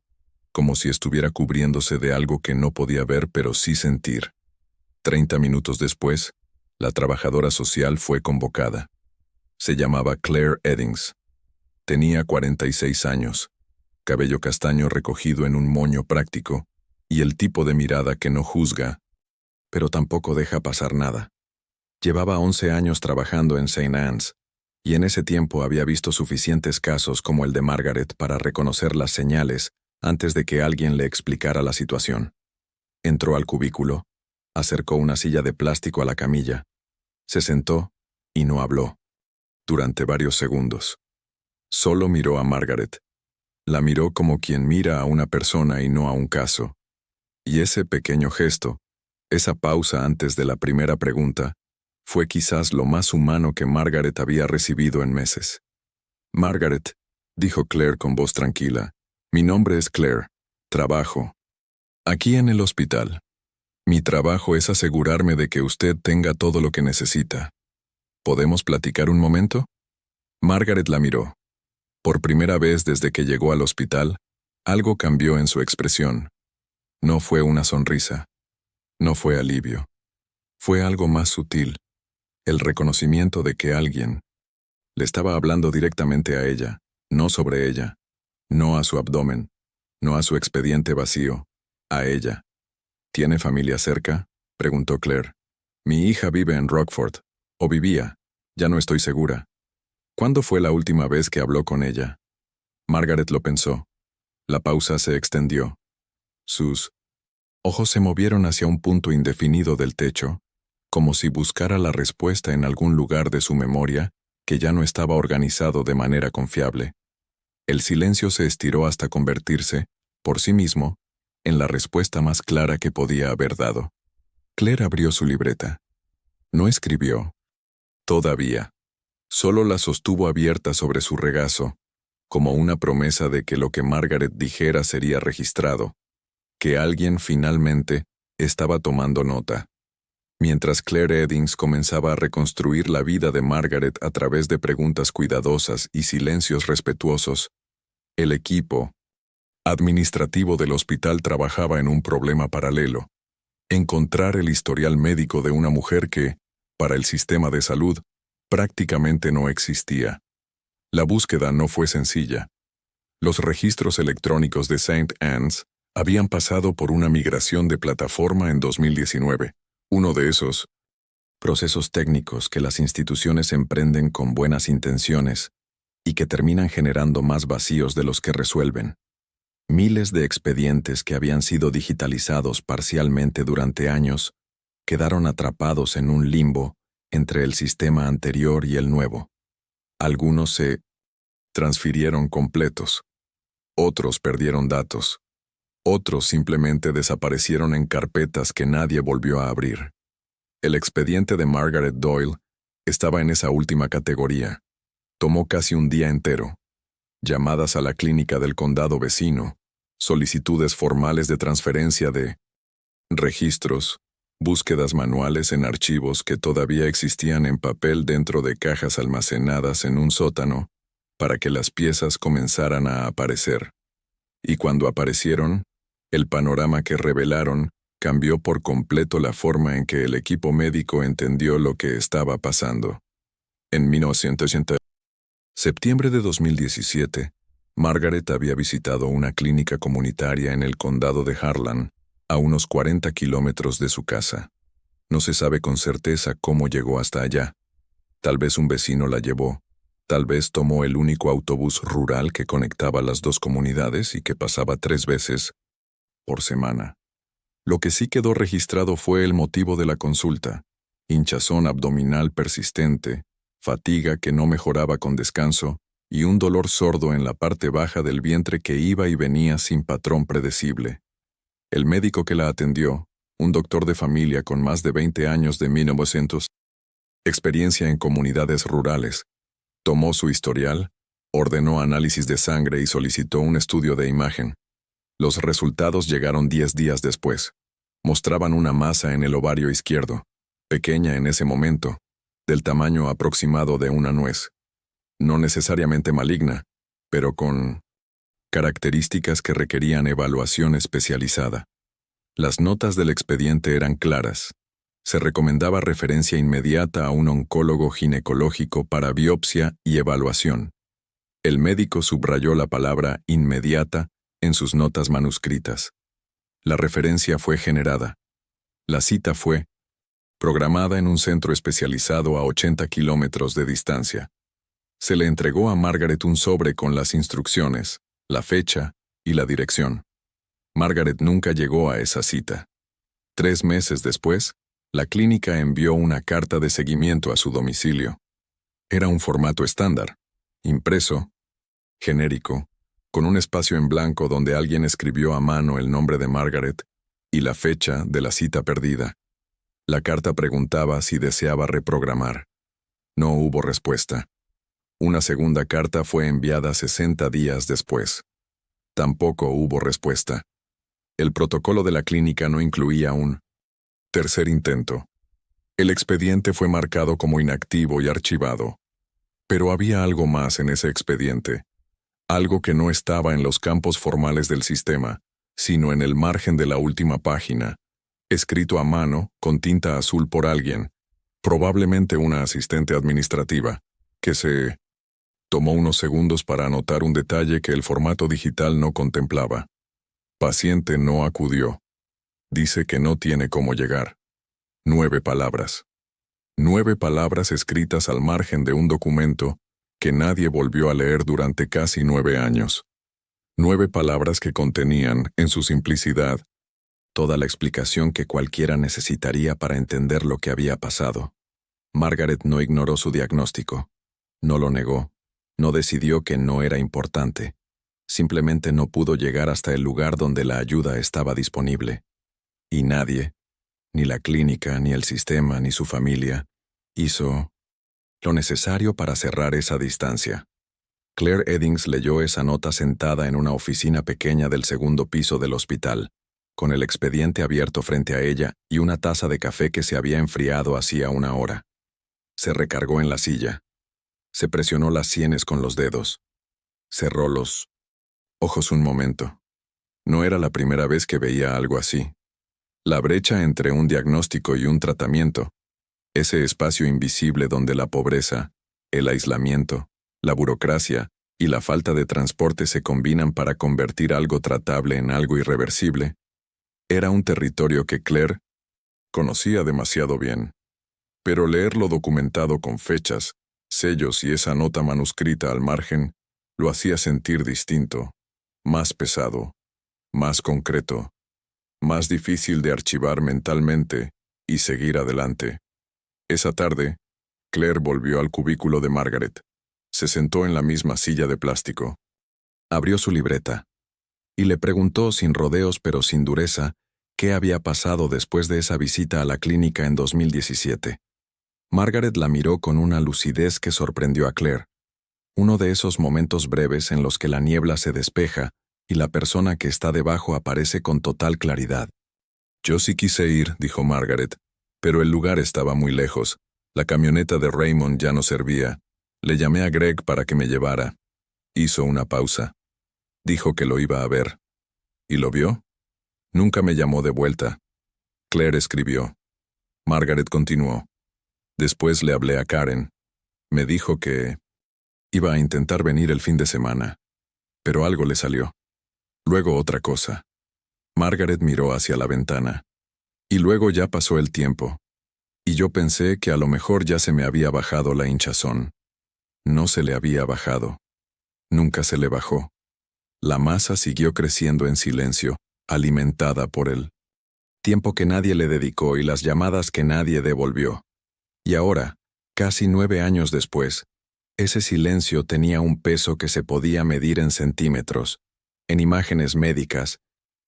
como si estuviera cubriéndose de algo que no podía ver pero sí sentir. 30 minutos después, la trabajadora social fue convocada. Se llamaba Claire Eddings. Tenía 46 años, cabello castaño recogido en un moño práctico, y el tipo de mirada que no juzga, pero tampoco deja pasar nada. Llevaba 11 años trabajando en St. Anne's, y en ese tiempo había visto suficientes casos como el de Margaret para reconocer las señales antes de que alguien le explicara la situación. Entró al cubículo, acercó una silla de plástico a la camilla, se sentó y no habló. Durante varios segundos. Solo miró a Margaret. La miró como quien mira a una persona y no a un caso. Y ese pequeño gesto, esa pausa antes de la primera pregunta, fue quizás lo más humano que Margaret había recibido en meses. «Margaret», dijo Claire con voz tranquila, «mi nombre es Claire. Trabajo aquí en el hospital. Mi trabajo es asegurarme de que usted tenga todo lo que necesita. ¿Podemos platicar un momento?» Margaret la miró. Por primera vez desde que llegó al hospital, algo cambió en su expresión. No fue una sonrisa. No fue alivio. Fue algo más sutil. El reconocimiento de que alguien le estaba hablando directamente a ella, no sobre ella, no a su abdomen, no a su expediente vacío, a ella. ¿Tiene familia cerca?, preguntó Claire. Mi hija vive en Rockford, o vivía, ya no estoy segura. ¿Cuándo fue la última vez que habló con ella? Margaret lo pensó. La pausa se extendió. Sus ojos se movieron hacia un punto indefinido del techo, como si buscara la respuesta en algún lugar de su memoria, que ya no estaba organizado de manera confiable. El silencio se estiró hasta convertirse, por sí mismo, en la respuesta más clara que podía haber dado. Claire abrió su libreta. No escribió. Todavía. Solo la sostuvo abierta sobre su regazo, como una promesa de que lo que Margaret dijera sería registrado, que alguien finalmente estaba tomando nota. Mientras Claire Eddings comenzaba a reconstruir la vida de Margaret a través de preguntas cuidadosas y silencios respetuosos, el equipo administrativo del hospital trabajaba en un problema paralelo: encontrar el historial médico de una mujer que, para el sistema de salud, prácticamente no existía. La búsqueda no fue sencilla. Los registros electrónicos de St. Anne's habían pasado por una migración de plataforma en 2019. Uno de esos procesos técnicos que las instituciones emprenden con buenas intenciones y que terminan generando más vacíos de los que resuelven. Miles de expedientes que habían sido digitalizados parcialmente durante años quedaron atrapados en un limbo entre el sistema anterior y el nuevo. Algunos se transfirieron completos, otros perdieron datos, otros simplemente desaparecieron en carpetas que nadie volvió a abrir. El expediente de Margaret Doyle estaba en esa última categoría. Tomó casi un día entero. Llamadas a la clínica del condado vecino, solicitudes formales de transferencia de registros, búsquedas manuales en archivos que todavía existían en papel dentro de cajas almacenadas en un sótano, para que las piezas comenzaran a aparecer. Y cuando aparecieron, el panorama que revelaron cambió por completo la forma en que el equipo médico entendió lo que estaba pasando. En 1980, septiembre de 2017, Margaret había visitado una clínica comunitaria en el condado de Harlan, a unos 40 kilómetros de su casa. No se sabe con certeza cómo llegó hasta allá. Tal vez un vecino la llevó. Tal vez tomó el único autobús rural que conectaba las dos comunidades y que pasaba 3 veces por semana. Lo que sí quedó registrado fue el motivo de la consulta: hinchazón abdominal persistente, fatiga que no mejoraba con descanso y un dolor sordo en la parte baja del vientre que iba y venía sin patrón predecible. El médico que la atendió, un doctor de familia con más de 20 años de 1900, experiencia en comunidades rurales, tomó su historial, ordenó análisis de sangre y solicitó un estudio de imagen. Los resultados llegaron 10 días después. Mostraban una masa en el ovario izquierdo, pequeña en ese momento, del tamaño aproximado de una nuez. No necesariamente maligna, pero con características que requerían evaluación especializada. Las notas del expediente eran claras. Se recomendaba referencia inmediata a un oncólogo ginecológico para biopsia y evaluación. El médico subrayó la palabra inmediata en sus notas manuscritas. La referencia fue generada. La cita fue programada en un centro especializado a 80 kilómetros de distancia. Se le entregó a Margaret un sobre con las instrucciones, la fecha y la dirección. Margaret nunca llegó a esa cita. 3 meses después, la clínica envió una carta de seguimiento a su domicilio. Era un formato estándar, impreso, genérico, con un espacio en blanco donde alguien escribió a mano el nombre de Margaret y la fecha de la cita perdida. La carta preguntaba si deseaba reprogramar. No hubo respuesta. Una segunda carta fue enviada 60 días después. Tampoco hubo respuesta. El protocolo de la clínica no incluía un tercer intento. El expediente fue marcado como inactivo y archivado. Pero había algo más en ese expediente. Algo que no estaba en los campos formales del sistema, sino en el margen de la última página, escrito a mano con tinta azul por alguien, probablemente una asistente administrativa, que se tomó unos segundos para anotar un detalle que el formato digital no contemplaba. Paciente no acudió. Dice que no tiene cómo llegar. 9 palabras. 9 palabras escritas al margen de un documento que nadie volvió a leer durante casi 9 años. 9 palabras que contenían, en su simplicidad, toda la explicación que cualquiera necesitaría para entender lo que había pasado. Margaret no ignoró su diagnóstico. No lo negó. No decidió que no era importante. Simplemente no pudo llegar hasta el lugar donde la ayuda estaba disponible. Y nadie, ni la clínica, ni el sistema, ni su familia, hizo lo necesario para cerrar esa distancia. Claire Eddings leyó esa nota sentada en una oficina pequeña del segundo piso del hospital, con el expediente abierto frente a ella y una taza de café que se había enfriado hacía una hora. Se recargó en la silla. Se presionó las sienes con los dedos. Cerró los ojos un momento. No era la primera vez que veía algo así. La brecha entre un diagnóstico y un tratamiento, ese espacio invisible donde la pobreza, el aislamiento, la burocracia y la falta de transporte se combinan para convertir algo tratable en algo irreversible, era un territorio que Claire conocía demasiado bien. Pero leerlo documentado con fechas, sellos y esa nota manuscrita al margen, lo hacía sentir distinto, más pesado, más concreto, más difícil de archivar mentalmente y seguir adelante. Esa tarde, Claire volvió al cubículo de Margaret. Se sentó en la misma silla de plástico. Abrió su libreta y le preguntó sin rodeos pero sin dureza qué había pasado después de esa visita a la clínica en 2017. Margaret la miró con una lucidez que sorprendió a Claire. Uno de esos momentos breves en los que la niebla se despeja y la persona que está debajo aparece con total claridad. Yo sí quise ir, dijo Margaret, pero el lugar estaba muy lejos. La camioneta de Raymond ya no servía. Le llamé a Greg para que me llevara. Hizo una pausa. Dijo que lo iba a ver. ¿Y lo vio? Nunca me llamó de vuelta. Claire escribió. Margaret continuó. Después le hablé a Karen. Me dijo que iba a intentar venir el fin de semana. Pero algo le salió. Luego otra cosa. Margaret miró hacia la ventana. Y luego ya pasó el tiempo. Y yo pensé que a lo mejor ya se me había bajado la hinchazón. No se le había bajado. Nunca se le bajó. La masa siguió creciendo en silencio, alimentada por el tiempo que nadie le dedicó y las llamadas que nadie devolvió. Y ahora, casi 9 años después, ese silencio tenía un peso que se podía medir en centímetros, en imágenes médicas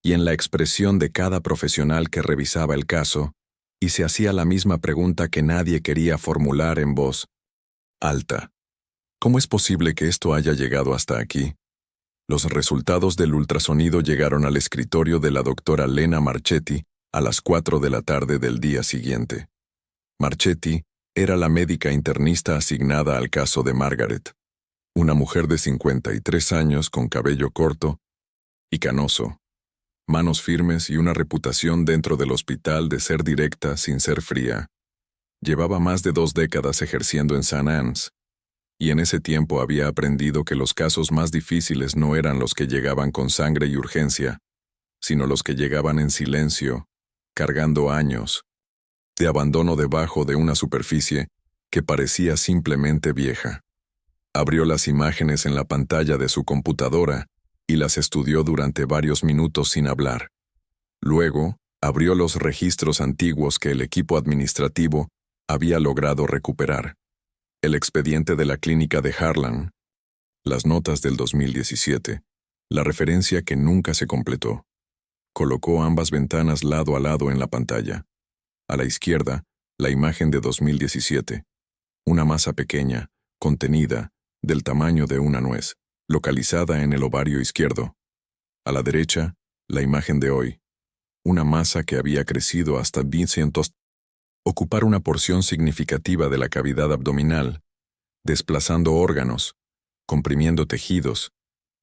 y en la expresión de cada profesional que revisaba el caso y se hacía la misma pregunta que nadie quería formular en voz alta. ¿Cómo es posible que esto haya llegado hasta aquí? Los resultados del ultrasonido llegaron al escritorio de la doctora Lena Marchetti a las 4 de la tarde del día siguiente. Marchetti era la médica internista asignada al caso de Margaret, una mujer de 53 años con cabello corto y canoso, manos firmes y una reputación dentro del hospital de ser directa sin ser fría. Llevaba más de 2 décadas ejerciendo en St. Anne's, y en ese tiempo había aprendido que los casos más difíciles no eran los que llegaban con sangre y urgencia, sino los que llegaban en silencio, cargando años de abandono debajo de una superficie que parecía simplemente vieja. Abrió las imágenes en la pantalla de su computadora y las estudió durante varios minutos sin hablar. Luego, abrió los registros antiguos que el equipo administrativo había logrado recuperar. El expediente de la clínica de Harlan, las notas del 2017, la referencia que nunca se completó. Colocó ambas ventanas lado a lado en la pantalla. A la izquierda, la imagen de 2017. Una masa pequeña, contenida, del tamaño de una nuez, localizada en el ovario izquierdo. A la derecha, la imagen de hoy. Una masa que había crecido hasta 200, ocupar una porción significativa de la cavidad abdominal, desplazando órganos, comprimiendo tejidos,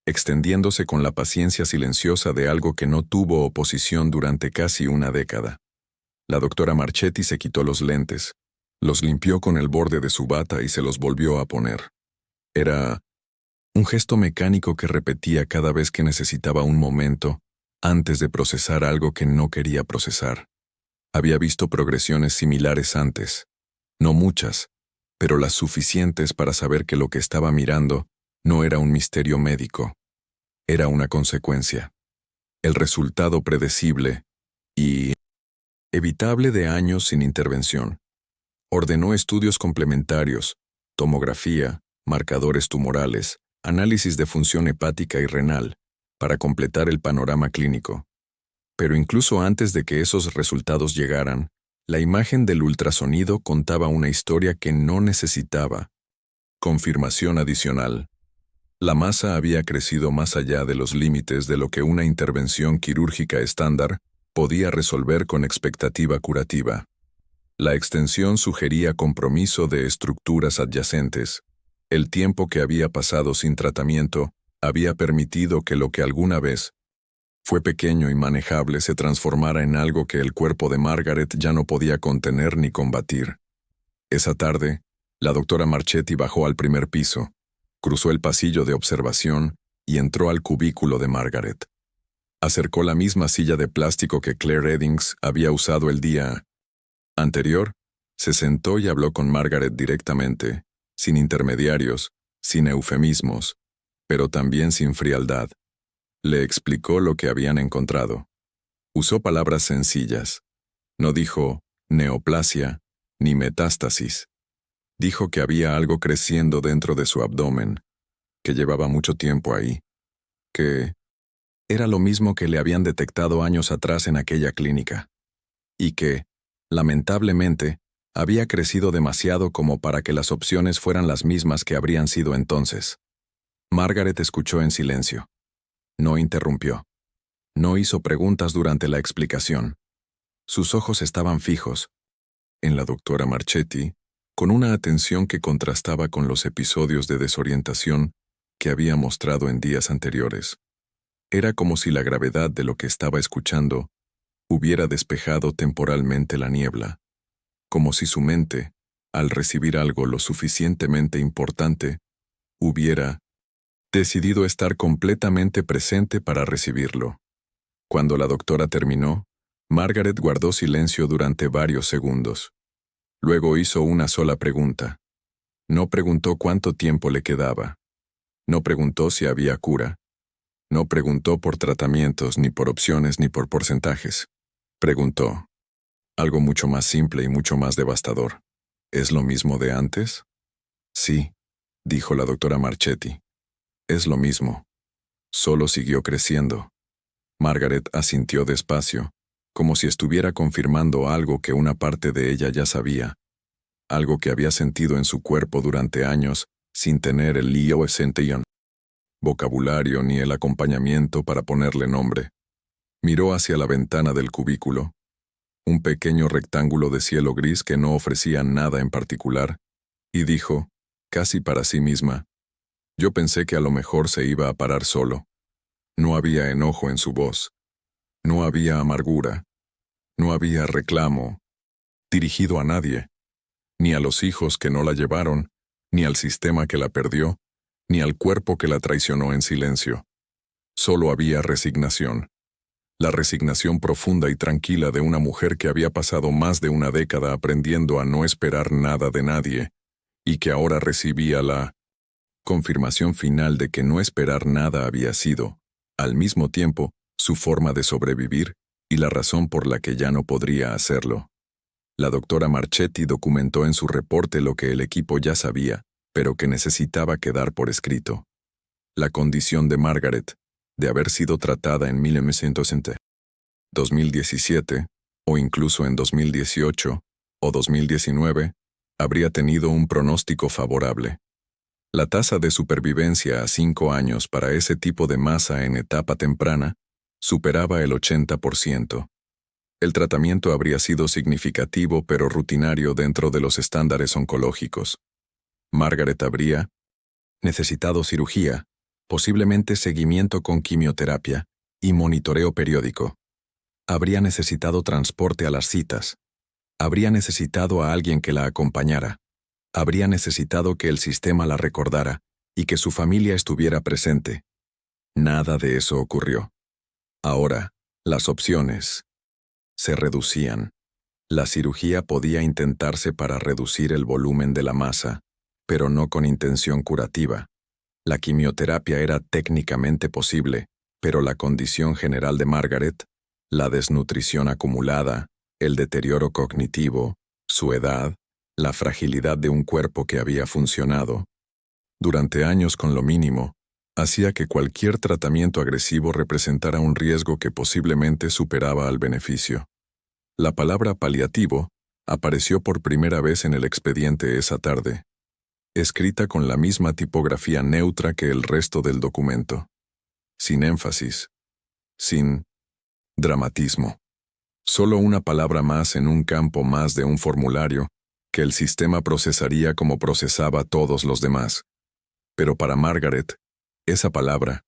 extendiéndose con la paciencia silenciosa de algo que no tuvo oposición durante casi una década. La doctora Marchetti se quitó los lentes, los limpió con el borde de su bata y se los volvió a poner. Era un gesto mecánico que repetía cada vez que necesitaba un momento antes de procesar algo que no quería procesar. Había visto progresiones similares antes, no muchas, pero las suficientes para saber que lo que estaba mirando no era un misterio médico, era una consecuencia, el resultado predecible y evitable de años sin intervención. Ordenó estudios complementarios, tomografía, marcadores tumorales, análisis de función hepática y renal, para completar el panorama clínico. Pero incluso antes de que esos resultados llegaran, la imagen del ultrasonido contaba una historia que no necesitaba confirmación adicional. La masa había crecido más allá de los límites de lo que una intervención quirúrgica estándar podía resolver con expectativa curativa. La extensión sugería compromiso de estructuras adyacentes. El tiempo que había pasado sin tratamiento había permitido que lo que alguna vez fue pequeño y manejable se transformara en algo que el cuerpo de Margaret ya no podía contener ni combatir. Esa tarde, la doctora Marchetti bajó al primer piso, cruzó el pasillo de observación y entró al cubículo de Margaret. Acercó la misma silla de plástico que Claire Eddings había usado el día anterior, se sentó y habló con Margaret directamente, sin intermediarios, sin eufemismos, pero también sin frialdad. Le explicó lo que habían encontrado. Usó palabras sencillas. No dijo neoplasia ni metástasis. Dijo que había algo creciendo dentro de su abdomen, que llevaba mucho tiempo ahí, que era lo mismo que le habían detectado años atrás en aquella clínica, y que, lamentablemente, había crecido demasiado como para que las opciones fueran las mismas que habrían sido entonces. Margaret escuchó en silencio. No interrumpió. No hizo preguntas durante la explicación. Sus ojos estaban fijos en la doctora Marchetti, con una atención que contrastaba con los episodios de desorientación que había mostrado en días anteriores. Era como si la gravedad de lo que estaba escuchando hubiera despejado temporalmente la niebla, como si su mente, al recibir algo lo suficientemente importante, hubiera decidido estar completamente presente para recibirlo. Cuando la doctora terminó, Margaret guardó silencio durante varios segundos. Luego hizo una sola pregunta. No preguntó cuánto tiempo le quedaba. No preguntó si había cura. No preguntó por tratamientos, ni por opciones, ni por porcentajes. Preguntó algo mucho más simple y mucho más devastador. ¿Es lo mismo de antes? Sí, dijo la doctora Marchetti. Es lo mismo. Solo siguió creciendo. Margaret asintió despacio, como si estuviera confirmando algo que una parte de ella ya sabía, algo que había sentido en su cuerpo durante años sin tener el vocabulario ni el acompañamiento para ponerle nombre. Miró hacia la ventana del cubículo, un pequeño rectángulo de cielo gris que no ofrecía nada en particular, y dijo, casi para sí misma, yo pensé que a lo mejor se iba a parar solo. No había enojo en su voz. No había amargura. No había reclamo dirigido a nadie, ni a los hijos que no la llevaron, ni al sistema que la perdió, ni al cuerpo que la traicionó en silencio. Solo había resignación. La resignación profunda y tranquila de una mujer que había pasado más de una década aprendiendo a no esperar nada de nadie, y que ahora recibía la confirmación final de que no esperar nada había sido, al mismo tiempo, su forma de sobrevivir y la razón por la que ya no podría hacerlo. La doctora Marchetti documentó en su reporte lo que el equipo ya sabía, pero que necesitaba quedar por escrito. La condición de Margaret, de haber sido tratada en 2017, o incluso en 2018, o 2019, habría tenido un pronóstico favorable. La tasa de supervivencia a 5 años para ese tipo de masa en etapa temprana superaba el 80%. El tratamiento habría sido significativo pero rutinario dentro de los estándares oncológicos. Margaret habría necesitado cirugía, posiblemente seguimiento con quimioterapia y monitoreo periódico. Habría necesitado transporte a las citas. Habría necesitado a alguien que la acompañara. Habría necesitado que el sistema la recordara y que su familia estuviera presente. Nada de eso ocurrió. Ahora, las opciones se reducían. La cirugía podía intentarse para reducir el volumen de la masa, pero no con intención curativa. La quimioterapia era técnicamente posible, pero la condición general de Margaret, la desnutrición acumulada, el deterioro cognitivo, su edad, la fragilidad de un cuerpo que había funcionado, Durante años con lo mínimo, hacía que cualquier tratamiento agresivo representara un riesgo que posiblemente superaba al beneficio. La palabra paliativo apareció por primera vez en el expediente esa tarde, escrita con la misma tipografía neutra que el resto del documento, sin énfasis, sin dramatismo. Solo una palabra más en un campo más de un formulario que el sistema procesaría como procesaba todos los demás. Pero para Margaret, esa palabra,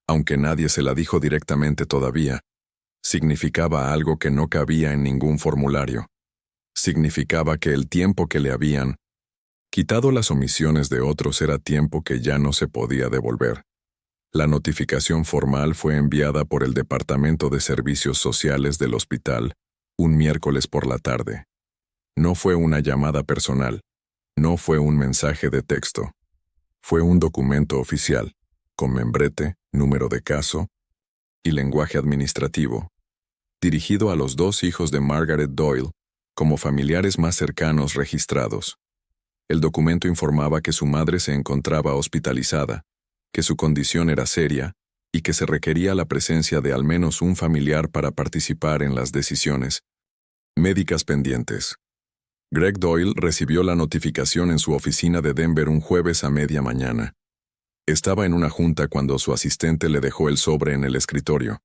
aunque nadie se la dijo directamente todavía, significaba algo que no cabía en ningún formulario. Significaba que el tiempo que le habían quitado las omisiones de otros era tiempo que ya no se podía devolver. La notificación formal fue enviada por el Departamento de Servicios Sociales del hospital un miércoles por la tarde. No fue una llamada personal, no fue un mensaje de texto. Fue un documento oficial, con membrete, número de caso y lenguaje administrativo, dirigido a los dos hijos de Margaret Doyle como familiares más cercanos registrados. El documento informaba que su madre se encontraba hospitalizada, que su condición era seria y que se requería la presencia de al menos un familiar para participar en las decisiones médicas pendientes. Greg Doyle recibió la notificación en su oficina de Denver un jueves a media mañana. Estaba en una junta cuando su asistente le dejó el sobre en el escritorio.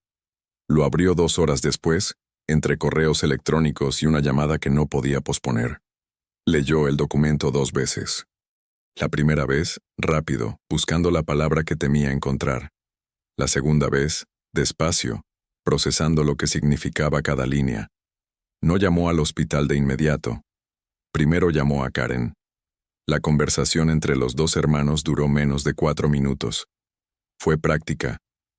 Lo abrió 2 horas después, entre correos electrónicos y una llamada que no podía posponer. Leyó el documento 2 veces. La primera vez, rápido, buscando la palabra que temía encontrar. La segunda vez, despacio, procesando lo que significaba cada línea. No llamó al hospital de inmediato. Primero llamó a Karen. La conversación entre los dos hermanos duró menos de 4 minutos. Fue práctica,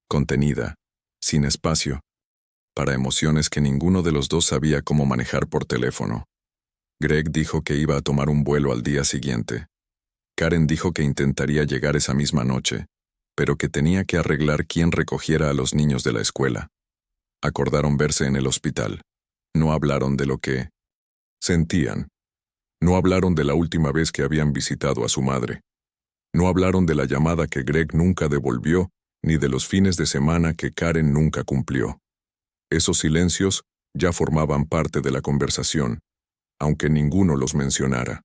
contenida, sin espacio, para emociones que ninguno de los dos sabía cómo manejar por teléfono. Greg dijo que iba a tomar un vuelo al día siguiente. Karen dijo que intentaría llegar esa misma noche, pero que tenía que arreglar quién recogiera a los niños de la escuela. Acordaron verse en el hospital. No hablaron de lo que sentían. No hablaron de la última vez que habían visitado a su madre. No hablaron de la llamada que Greg nunca devolvió, ni de los fines de semana que Karen nunca cumplió. Esos silencios ya formaban parte de la conversación, aunque ninguno los mencionara.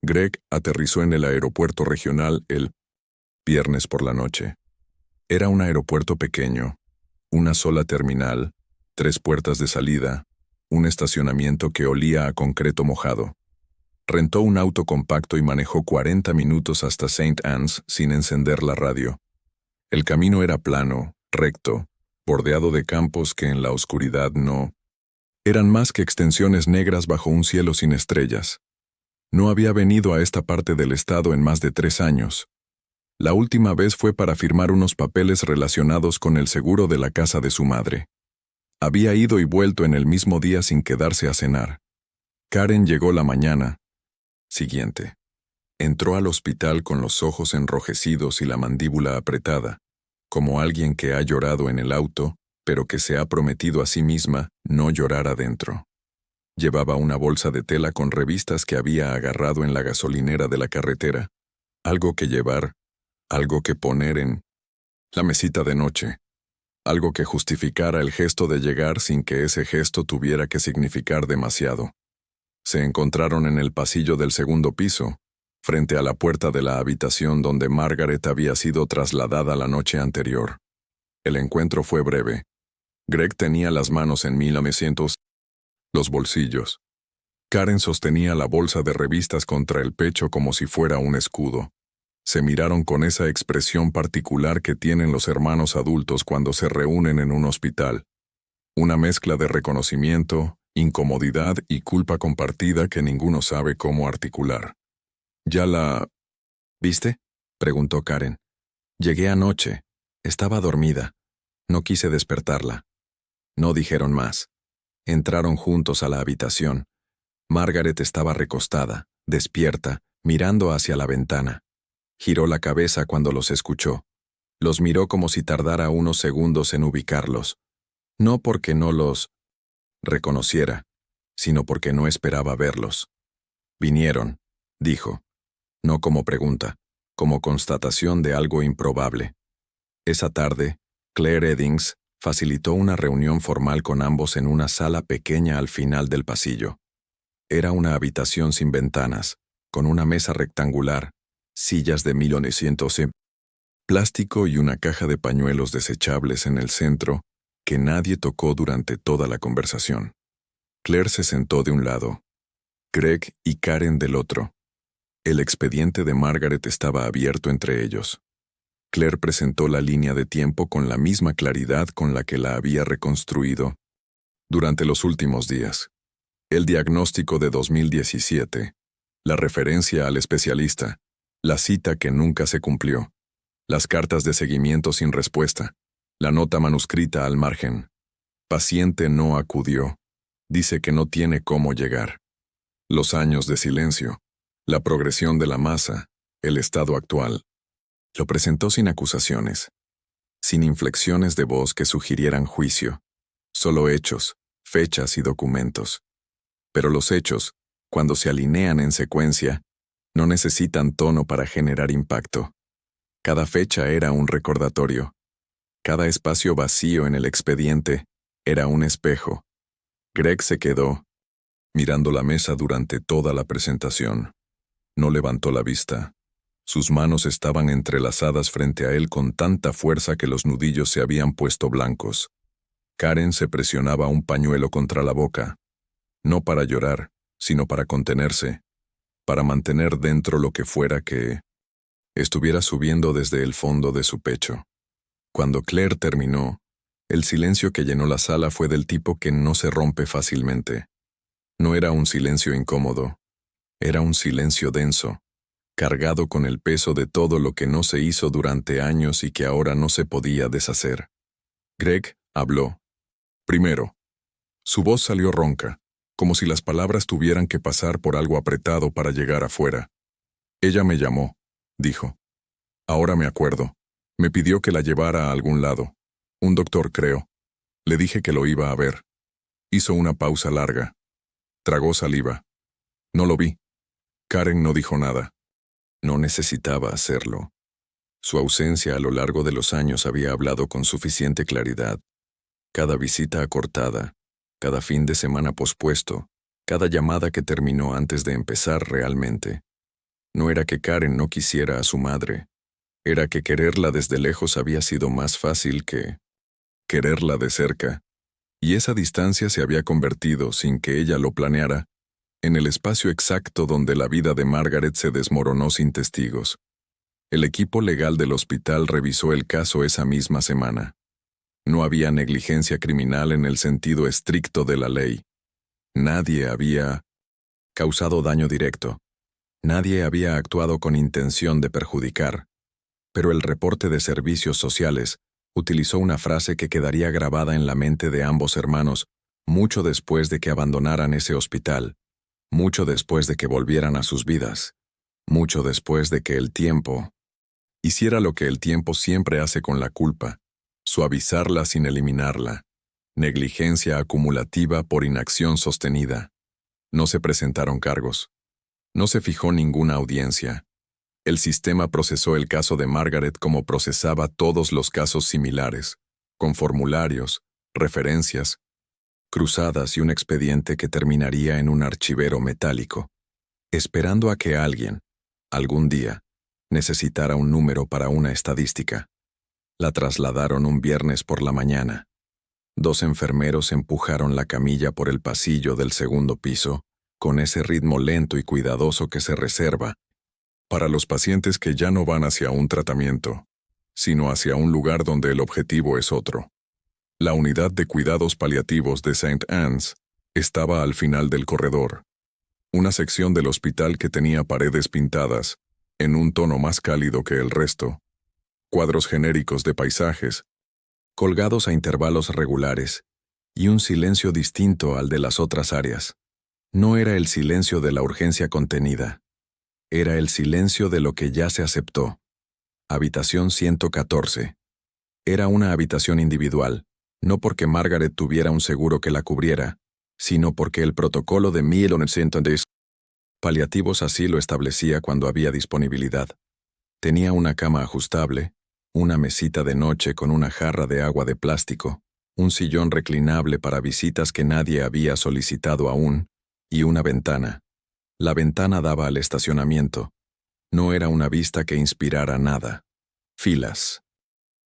Greg aterrizó en el aeropuerto regional el viernes por la noche. Era un aeropuerto pequeño, una sola terminal, 3 puertas de salida, un estacionamiento que olía a concreto mojado. Rentó un auto compacto y manejó 40 minutos hasta St. Anne's sin encender la radio. El camino era plano, recto, bordeado de campos que en la oscuridad no eran más que extensiones negras bajo un cielo sin estrellas. No había venido a esta parte del estado en más de 3 años. La última vez fue para firmar unos papeles relacionados con el seguro de la casa de su madre. Había ido y vuelto en el mismo día sin quedarse a cenar. Karen llegó la mañana siguiente. Entró al hospital con los ojos enrojecidos y la mandíbula apretada, como alguien que ha llorado en el auto, pero que se ha prometido a sí misma no llorar adentro. Llevaba una bolsa de tela con revistas que había agarrado en la gasolinera de la carretera, algo que llevar, algo que poner en la mesita de noche, algo que justificara el gesto de llegar sin que ese gesto tuviera que significar demasiado. Se encontraron en el pasillo del segundo piso, frente a la puerta de la habitación donde Margaret había sido trasladada la noche anterior. El encuentro fue breve. Greg tenía las manos en 1900, los bolsillos. Karen sostenía la bolsa de revistas contra el pecho como si fuera un escudo. Se miraron con esa expresión particular que tienen los hermanos adultos cuando se reúnen en un hospital. Una mezcla de reconocimiento, incomodidad y culpa compartida que ninguno sabe cómo articular. ¿Ya la viste?, preguntó Karen. Llegué anoche. Estaba dormida. No quise despertarla. No dijeron más. Entraron juntos a la habitación. Margaret estaba recostada, despierta, mirando hacia la ventana. Giró la cabeza cuando los escuchó. Los miró como si tardara unos segundos en ubicarlos. No porque no los reconociera, sino porque no esperaba verlos. Vinieron, dijo. No como pregunta, como constatación de algo improbable. Esa tarde, Claire Eddings facilitó una reunión formal con ambos en una sala pequeña al final del pasillo. Era una habitación sin ventanas, con una mesa rectangular, sillas de 1900 plástico y una caja de pañuelos desechables en el centro que nadie tocó durante toda la conversación. Claire se sentó de un lado, Greg y Karen del otro. El expediente de Margaret estaba abierto entre ellos. Claire presentó la línea de tiempo con la misma claridad con la que la había reconstruido durante los últimos días. El diagnóstico de 2017, la referencia al especialista, la cita que nunca se cumplió, las cartas de seguimiento sin respuesta, la nota manuscrita al margen. Paciente no acudió. Dice que no tiene cómo llegar. Los años de silencio, la progresión de la masa, el estado actual. Lo presentó sin acusaciones, sin inflexiones de voz que sugirieran juicio, solo hechos, fechas y documentos. Pero los hechos, cuando se alinean en secuencia, no necesitan tono para generar impacto. Cada fecha era un recordatorio. Cada espacio vacío en el expediente era un espejo. Greg se quedó, mirando la mesa durante toda la presentación. No levantó la vista. Sus manos estaban entrelazadas frente a él con tanta fuerza que los nudillos se habían puesto blancos. Karen se presionaba un pañuelo contra la boca, no para llorar, sino para contenerse, para mantener dentro lo que fuera que estuviera subiendo desde el fondo de su pecho. Cuando Claire terminó, el silencio que llenó la sala fue del tipo que no se rompe fácilmente. No era un silencio incómodo, era un silencio denso, cargado con el peso de todo lo que no se hizo durante años y que ahora no se podía deshacer. Greg habló. Primero. Su voz salió ronca, como si las palabras tuvieran que pasar por algo apretado para llegar afuera. Ella me llamó, dijo. Ahora me acuerdo. Me pidió que la llevara a algún lado. Un doctor, creo. Le dije que lo iba a ver. Hizo una pausa larga. Tragó saliva. No lo vi. Karen no dijo nada. No necesitaba hacerlo. Su ausencia a lo largo de los años había hablado con suficiente claridad. Cada visita acortada, cada fin de semana pospuesto, cada llamada que terminó antes de empezar realmente. No era que Karen no quisiera a su madre. Era que quererla desde lejos había sido más fácil que quererla de cerca, y esa distancia se había convertido, sin que ella lo planeara, en el espacio exacto donde la vida de Margaret se desmoronó sin testigos. El equipo legal del hospital revisó el caso esa misma semana. No había negligencia criminal en el sentido estricto de la ley. Nadie había causado daño directo. Nadie había actuado con intención de perjudicar. Pero el reporte de servicios sociales utilizó una frase que quedaría grabada en la mente de ambos hermanos mucho después de que abandonaran ese hospital, mucho después de que volvieran a sus vidas, mucho después de que el tiempo hiciera lo que el tiempo siempre hace con la culpa, suavizarla sin eliminarla, negligencia acumulativa por inacción sostenida. No se presentaron cargos. No se fijó ninguna audiencia. El sistema procesó el caso de Margaret como procesaba todos los casos similares, con formularios, referencias, cruzadas y un expediente que terminaría en un archivero metálico, esperando a que alguien, algún día, necesitara un número para una estadística. La trasladaron un viernes por la mañana. 2 enfermeros empujaron la camilla por el pasillo del segundo piso, con ese ritmo lento y cuidadoso que se reserva para los pacientes que ya no van hacia un tratamiento, sino hacia un lugar donde el objetivo es otro. La unidad de cuidados paliativos de St. Anne's estaba al final del corredor, una sección del hospital que tenía paredes pintadas, en un tono más cálido que el resto, cuadros genéricos de paisajes, colgados a intervalos regulares, y un silencio distinto al de las otras áreas. No era el silencio de la urgencia contenida. Era el silencio de lo que ya se aceptó. Habitación 114. Era una habitación individual, no porque Margaret tuviera un seguro que la cubriera, sino porque el protocolo de 1910 paliativos así lo establecía cuando había disponibilidad. Tenía una cama ajustable, una mesita de noche con una jarra de agua de plástico, un sillón reclinable para visitas que nadie había solicitado aún, y una ventana. La ventana daba al estacionamiento. No era una vista que inspirara nada. Filas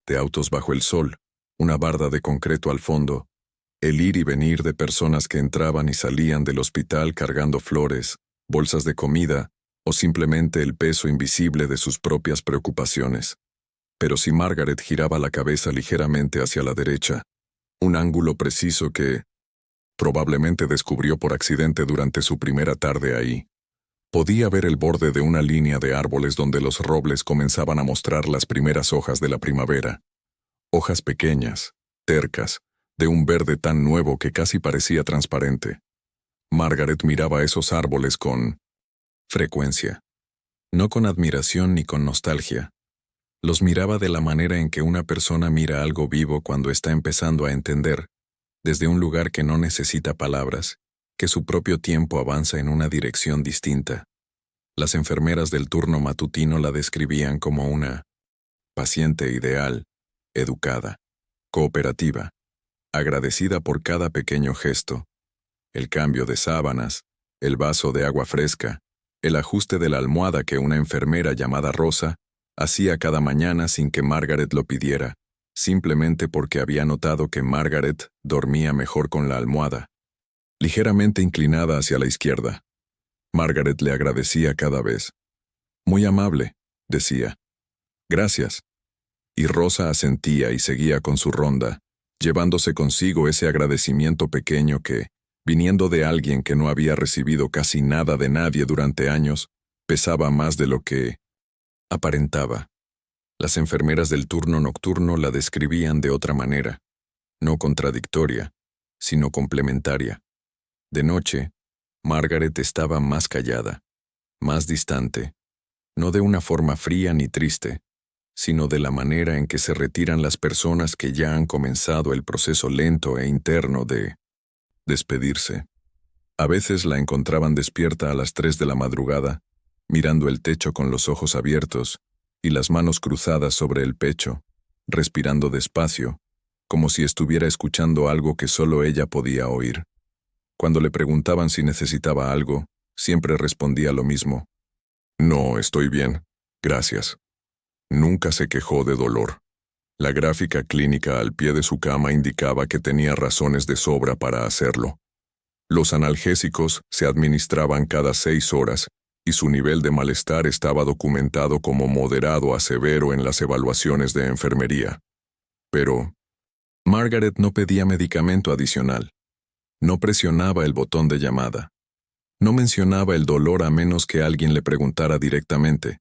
de autos bajo el sol, una barda de concreto al fondo, el ir y venir de personas que entraban y salían del hospital cargando flores, bolsas de comida, o simplemente el peso invisible de sus propias preocupaciones. Pero si Margaret giraba la cabeza ligeramente hacia la derecha, un ángulo preciso que probablemente descubrió por accidente durante su primera tarde ahí, podía ver el borde de una línea de árboles donde los robles comenzaban a mostrar las primeras hojas de la primavera. Hojas pequeñas, tercas, de un verde tan nuevo que casi parecía transparente. Margaret miraba esos árboles con frecuencia, no con admiración ni con nostalgia. Los miraba de la manera en que una persona mira algo vivo cuando está empezando a entender, desde un lugar que no necesita palabras, que su propio tiempo avanza en una dirección distinta. Las enfermeras del turno matutino la describían como una paciente ideal, educada, cooperativa, agradecida por cada pequeño gesto, el cambio de sábanas, el vaso de agua fresca, el ajuste de la almohada que una enfermera llamada Rosa hacía cada mañana sin que Margaret lo pidiera, simplemente porque había notado que Margaret dormía mejor con la almohada, ligeramente inclinada hacia la izquierda. Margaret le agradecía cada vez. Muy amable, decía. Gracias. Y Rosa asentía y seguía con su ronda, llevándose consigo ese agradecimiento pequeño que, viniendo de alguien que no había recibido casi nada de nadie durante años, pesaba más de lo que aparentaba. Las enfermeras del turno nocturno la describían de otra manera, no contradictoria, sino complementaria. De noche, Margaret estaba más callada, más distante, no de una forma fría ni triste, sino de la manera en que se retiran las personas que ya han comenzado el proceso lento e interno de despedirse. A veces la encontraban despierta a las 3 de la madrugada, mirando el techo con los ojos abiertos y las manos cruzadas sobre el pecho, respirando despacio, como si estuviera escuchando algo que solo ella podía oír. Cuando le preguntaban si necesitaba algo, siempre respondía lo mismo. No, estoy bien, gracias. Nunca se quejó de dolor. La gráfica clínica al pie de su cama indicaba que tenía razones de sobra para hacerlo. Los analgésicos se administraban cada 6 horas y su nivel de malestar estaba documentado como moderado a severo en las evaluaciones de enfermería. Pero Margaret no pedía medicamento adicional. No presionaba el botón de llamada. No mencionaba el dolor a menos que alguien le preguntara directamente,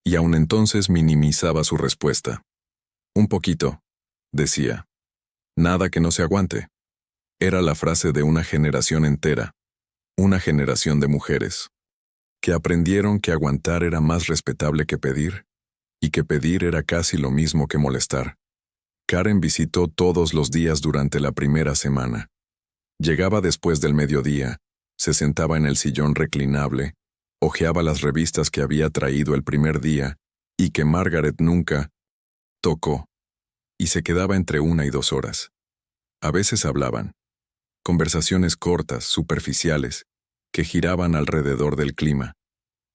y aun entonces minimizaba su respuesta. Un poquito, decía. Nada que no se aguante. Era la frase de una generación entera, una generación de mujeres, que aprendieron que aguantar era más respetable que pedir, y que pedir era casi lo mismo que molestar. Karen visitó todos los días durante la primera semana. Llegaba después del mediodía, se sentaba en el sillón reclinable, hojeaba las revistas que había traído el primer día y que Margaret nunca tocó, y se quedaba entre 1 y 2 horas. A veces hablaban. Conversaciones cortas, superficiales, que giraban alrededor del clima,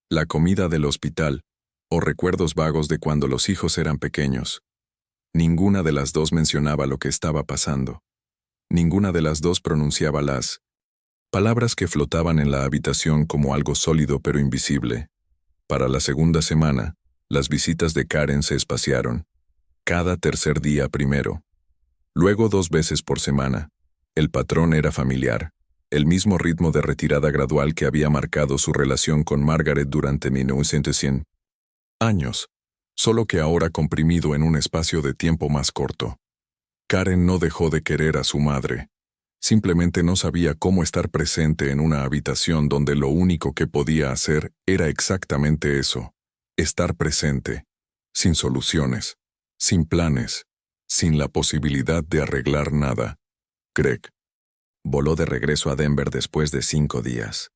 la comida del hospital, o recuerdos vagos de cuando los hijos eran pequeños. Ninguna de las dos mencionaba lo que estaba pasando. Ninguna de las dos pronunciaba las palabras que flotaban en la habitación como algo sólido pero invisible. Para la segunda semana, las visitas de Karen se espaciaron. Cada tercer día primero. Luego 2 veces por semana. El patrón era familiar, el mismo ritmo de retirada gradual que había marcado su relación con Margaret durante 1900 años, solo que ahora comprimido en un espacio de tiempo más corto. Karen no dejó de querer a su madre. Simplemente no sabía cómo estar presente en una habitación donde lo único que podía hacer era exactamente eso, estar presente, sin soluciones, sin planes, sin la posibilidad de arreglar nada. Greg voló de regreso a Denver después de 5 días.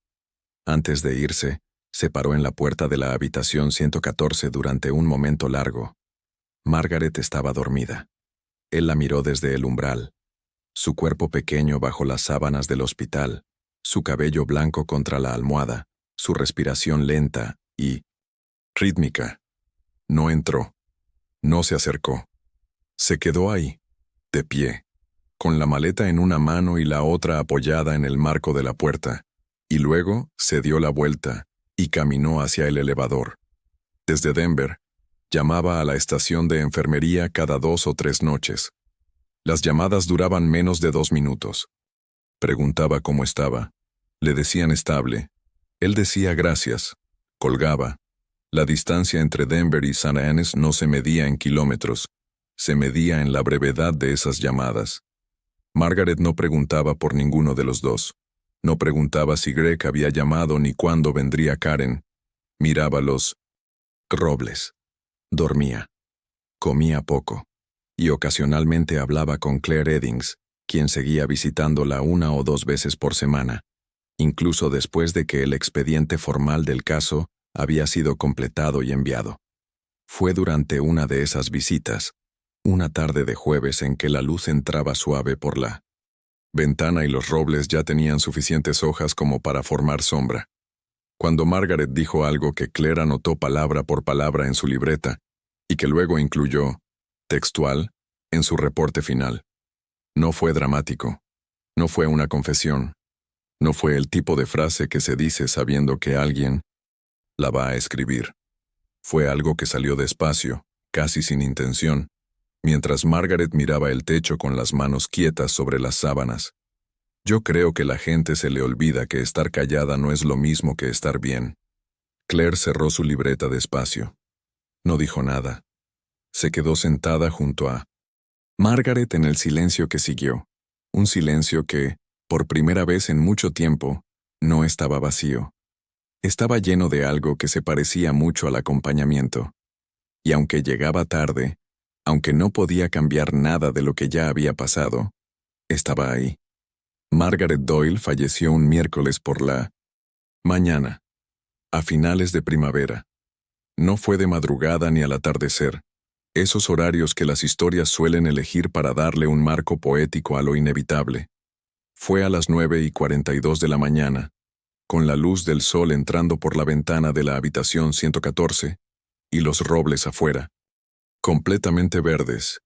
Antes de irse, Se paró en la puerta de la habitación 114 durante un momento largo. Margaret estaba dormida. Él la miró desde el umbral. Su cuerpo pequeño bajo las sábanas del hospital, su cabello blanco contra la almohada, su respiración lenta y rítmica. No entró. No se acercó. Se quedó ahí, de pie, con la maleta en una mano y la otra apoyada en el marco de la puerta, y luego se dio la vuelta y caminó hacia el elevador. Desde Denver, llamaba a la estación de enfermería cada 2 o 3 noches. Las llamadas duraban menos de 2 minutos. Preguntaba cómo estaba. Le decían estable. Él decía gracias. Colgaba. La distancia entre Denver y San Ynez no se medía en kilómetros. Se medía en la brevedad de esas llamadas. Margaret no preguntaba por ninguno de los dos. No preguntaba si Greg había llamado ni cuándo vendría Karen. Miraba los robles. Dormía. Comía poco. Y ocasionalmente hablaba con Claire Eddings, quien seguía visitándola 1 o 2 veces por semana, incluso después de que el expediente formal del caso había sido completado y enviado. Fue durante una de esas visitas, una tarde de jueves en que la luz entraba suave por la ventana y los robles ya tenían suficientes hojas como para formar sombra. Cuando Margaret dijo algo que Claire anotó palabra por palabra en su libreta y que luego incluyó, textual, en su reporte final. No fue dramático. No fue una confesión. No fue el tipo de frase que se dice sabiendo que alguien la va a escribir. Fue algo que salió despacio, casi sin intención, mientras Margaret miraba el techo con las manos quietas sobre las sábanas. Yo creo que la gente se le olvida que estar callada no es lo mismo que estar bien. Claire cerró su libreta despacio. No dijo nada. Se quedó sentada junto a Margaret en el silencio que siguió. Un silencio que, por primera vez en mucho tiempo, no estaba vacío. Estaba lleno de algo que se parecía mucho al acompañamiento. Y aunque llegaba tarde, aunque no podía cambiar nada de lo que ya había pasado, estaba ahí. Margaret Doyle falleció un miércoles por la mañana, a finales de primavera. No fue de madrugada ni al atardecer, esos horarios que las historias suelen elegir para darle un marco poético a lo inevitable. Fue a las 9:42 de la mañana, con la luz del sol entrando por la ventana de la habitación 114 y los robles afuera, completamente verdes,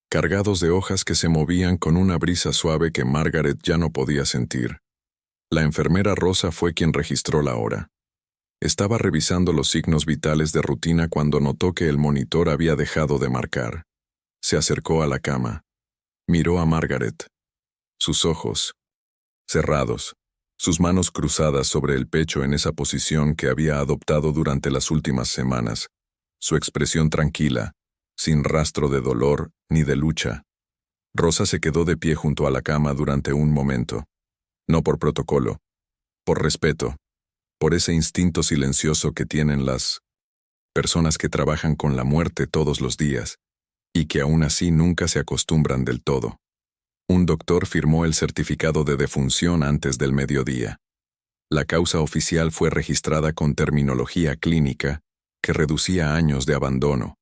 cargados de hojas que se movían con una brisa suave que Margaret ya no podía sentir. La enfermera Rosa fue quien registró la hora. Estaba revisando los signos vitales de rutina cuando notó que el monitor había dejado de marcar. Se acercó a la cama. Miró a Margaret. Sus ojos, cerrados, sus manos cruzadas sobre el pecho en esa posición que había adoptado durante las últimas semanas, su expresión tranquila, sin rastro de dolor ni de lucha. Rosa se quedó de pie junto a la cama durante un momento. No por protocolo, por respeto, por ese instinto silencioso que tienen las personas que trabajan con la muerte todos los días, y que aún así nunca se acostumbran del todo. Un doctor firmó el certificado de defunción antes del mediodía. La causa oficial fue registrada con terminología clínica que reducía años de abandono,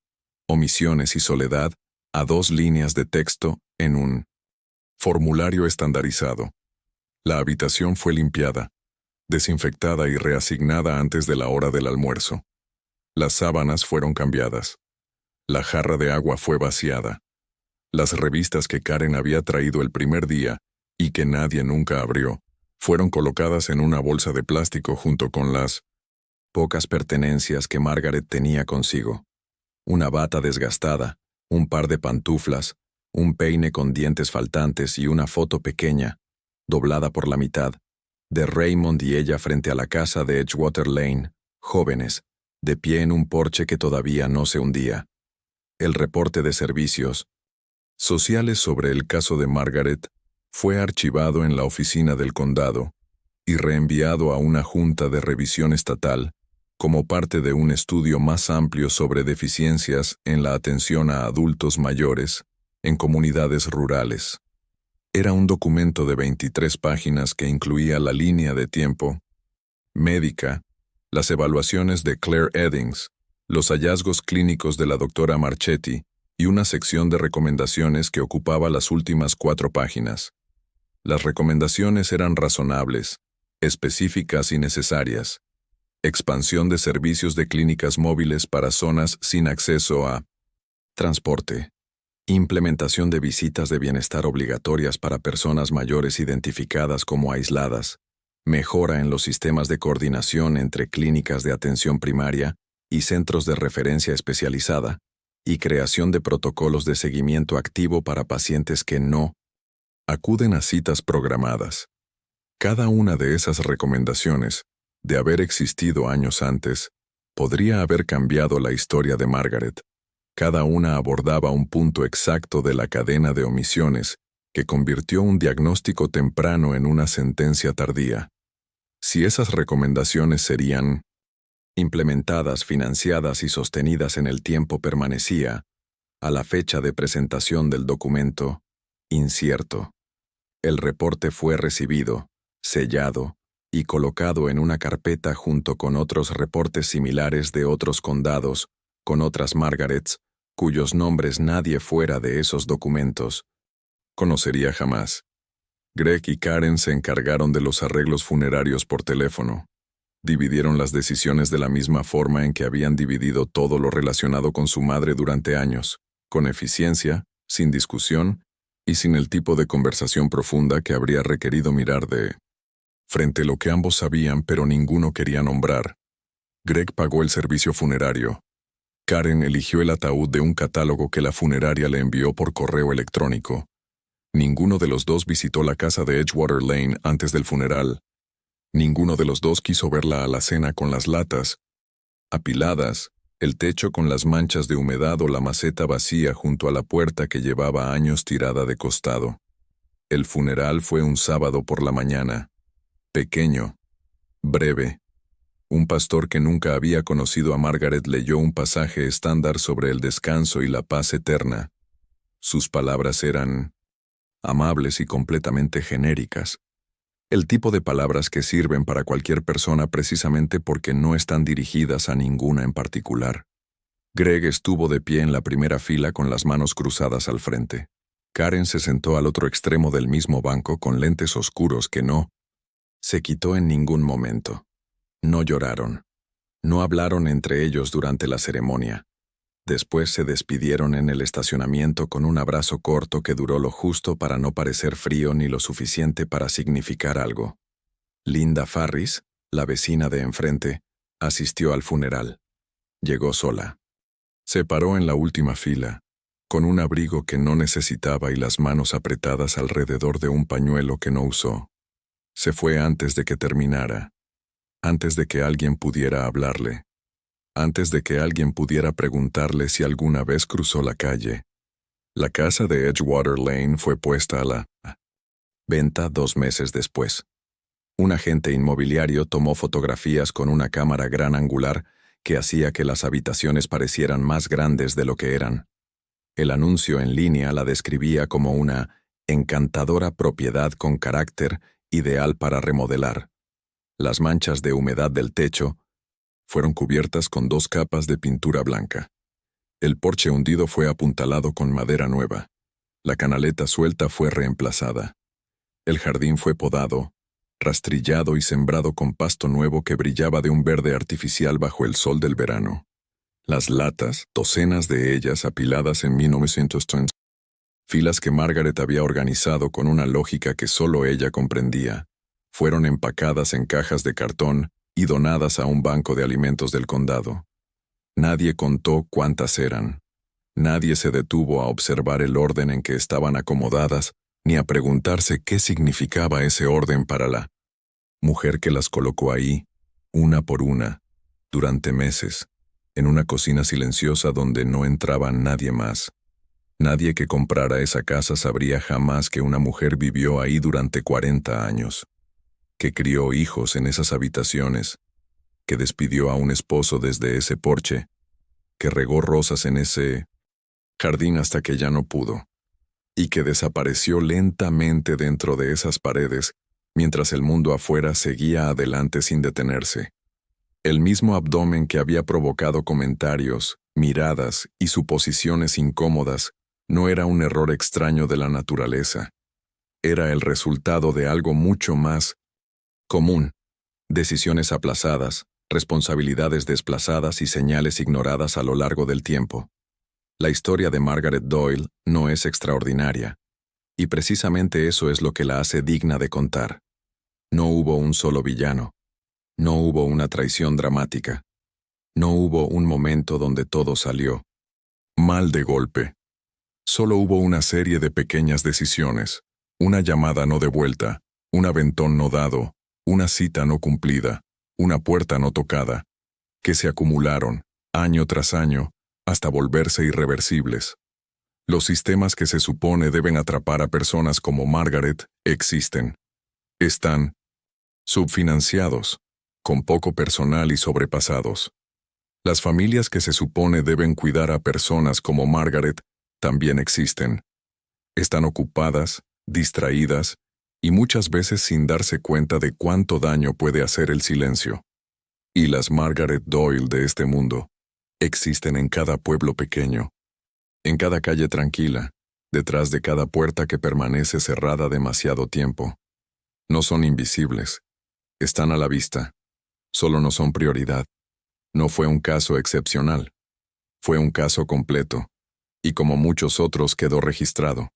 omisiones y soledad a 2 líneas de texto en un formulario estandarizado. La habitación fue limpiada, desinfectada y reasignada antes de la hora del almuerzo. Las sábanas fueron cambiadas. La jarra de agua fue vaciada. Las revistas que Karen había traído el primer día y que nadie nunca abrió, fueron colocadas en una bolsa de plástico junto con las pocas pertenencias que Margaret tenía consigo. Una bata desgastada, un par de pantuflas, un peine con dientes faltantes y una foto pequeña, doblada por la mitad, de Raymond y ella frente a la casa de Edgewater Lane, jóvenes, de pie en un porche que todavía no se hundía. El reporte de servicios sociales sobre el caso de Margaret fue archivado en la oficina del condado y reenviado a una junta de revisión estatal como parte de un estudio más amplio sobre deficiencias en la atención a adultos mayores en comunidades rurales. Era un documento de 23 páginas que incluía la línea de tiempo médica, las evaluaciones de Claire Eddings, los hallazgos clínicos de la doctora Marchetti y una sección de recomendaciones que ocupaba las últimas 4 páginas. Las recomendaciones eran razonables, específicas y necesarias. Expansión de servicios de clínicas móviles para zonas sin acceso a transporte. Implementación de visitas de bienestar obligatorias para personas mayores identificadas como aisladas. Mejora en los sistemas de coordinación entre clínicas de atención primaria y centros de referencia especializada, y creación de protocolos de seguimiento activo para pacientes que no acuden a citas programadas. Cada una de esas recomendaciones, de haber existido años antes, podría haber cambiado la historia de Margaret. Cada una abordaba un punto exacto de la cadena de omisiones que convirtió un diagnóstico temprano en una sentencia tardía. Si esas recomendaciones serían implementadas, financiadas y sostenidas en el tiempo permanecía, a la fecha de presentación del documento, incierto. El reporte fue recibido, sellado y colocado en una carpeta junto con otros reportes similares de otros condados, con otras Margarets, cuyos nombres nadie fuera de esos documentos conocería jamás. Greg y Karen se encargaron de los arreglos funerarios por teléfono. Dividieron las decisiones de la misma forma en que habían dividido todo lo relacionado con su madre durante años, con eficiencia, sin discusión y sin el tipo de conversación profunda que habría requerido mirar de frente lo que ambos sabían pero ninguno quería nombrar. Greg pagó el servicio funerario. Karen eligió el ataúd de un catálogo que la funeraria le envió por correo electrónico. Ninguno de los dos visitó la casa de Edgewater Lane antes del funeral. Ninguno de los dos quiso ver la alacena con las latas apiladas, el techo con las manchas de humedad o la maceta vacía junto a la puerta que llevaba años tirada de costado. El funeral fue un sábado por la mañana. Pequeño. Breve. Un pastor que nunca había conocido a Margaret leyó un pasaje estándar sobre el descanso y la paz eterna. Sus palabras eran amables y completamente genéricas. El tipo de palabras que sirven para cualquier persona precisamente porque no están dirigidas a ninguna en particular. Greg estuvo de pie en la primera fila con las manos cruzadas al frente. Karen se sentó al otro extremo del mismo banco con lentes oscuros que no se quitó en ningún momento. No lloraron. No hablaron entre ellos durante la ceremonia. Después se despidieron en el estacionamiento con un abrazo corto que duró lo justo para no parecer frío ni lo suficiente para significar algo. Linda Farris, la vecina de enfrente, asistió al funeral. Llegó sola. Se paró en la última fila, con un abrigo que no necesitaba y las manos apretadas alrededor de un pañuelo que no usó. Se fue antes de que terminara, antes de que alguien pudiera hablarle. Antes de que alguien pudiera preguntarle si alguna vez cruzó la calle. La casa de Edgewater Lane fue puesta a la venta 2 meses después. Un agente inmobiliario tomó fotografías con una cámara gran angular que hacía que las habitaciones parecieran más grandes de lo que eran. El anuncio en línea la describía como una encantadora propiedad con carácter ideal para remodelar. Las manchas de humedad del techo fueron cubiertas con 2 capas de pintura blanca. El porche hundido fue apuntalado con madera nueva. La canaleta suelta fue reemplazada. El jardín fue podado, rastrillado y sembrado con pasto nuevo que brillaba de un verde artificial bajo el sol del verano. Las latas, docenas de ellas apiladas en 1930, filas que Margaret había organizado con una lógica que solo ella comprendía, fueron empacadas en cajas de cartón y donadas a un banco de alimentos del condado. Nadie contó cuántas eran. Nadie se detuvo a observar el orden en que estaban acomodadas, ni a preguntarse qué significaba ese orden para la mujer que las colocó ahí, una por una, durante meses, en una cocina silenciosa donde no entraba nadie más. Nadie que comprara esa casa sabría jamás que una mujer vivió ahí durante 40 años. Que crió hijos en esas habitaciones, que despidió a un esposo desde ese porche, que regó rosas en ese jardín hasta que ya no pudo, y que desapareció lentamente dentro de esas paredes mientras el mundo afuera seguía adelante sin detenerse. El mismo abdomen que había provocado comentarios, miradas y suposiciones incómodas no era un error extraño de la naturaleza. Era el resultado de algo mucho más común: decisiones aplazadas, responsabilidades desplazadas y señales ignoradas a lo largo del tiempo. La historia de Margaret Doyle no es extraordinaria, y precisamente eso es lo que la hace digna de contar. No hubo un solo villano. No hubo una traición dramática. No hubo un momento donde todo salió mal de golpe. Solo hubo una serie de pequeñas decisiones, una llamada no devuelta, un aventón no dado, una cita no cumplida, una puerta no tocada, que se acumularon, año tras año, hasta volverse irreversibles. Los sistemas que se supone deben atrapar a personas como Margaret existen. Están subfinanciados, con poco personal y sobrepasados. Las familias que se supone deben cuidar a personas como Margaret también existen. Están ocupadas, distraídas y muchas veces sin darse cuenta de cuánto daño puede hacer el silencio. Y las Margaret Doyle de este mundo existen en cada pueblo pequeño, en cada calle tranquila, detrás de cada puerta que permanece cerrada demasiado tiempo. No son invisibles. Están a la vista. Solo no son prioridad. No fue un caso excepcional. Fue un caso completo, y como muchos otros quedó registrado.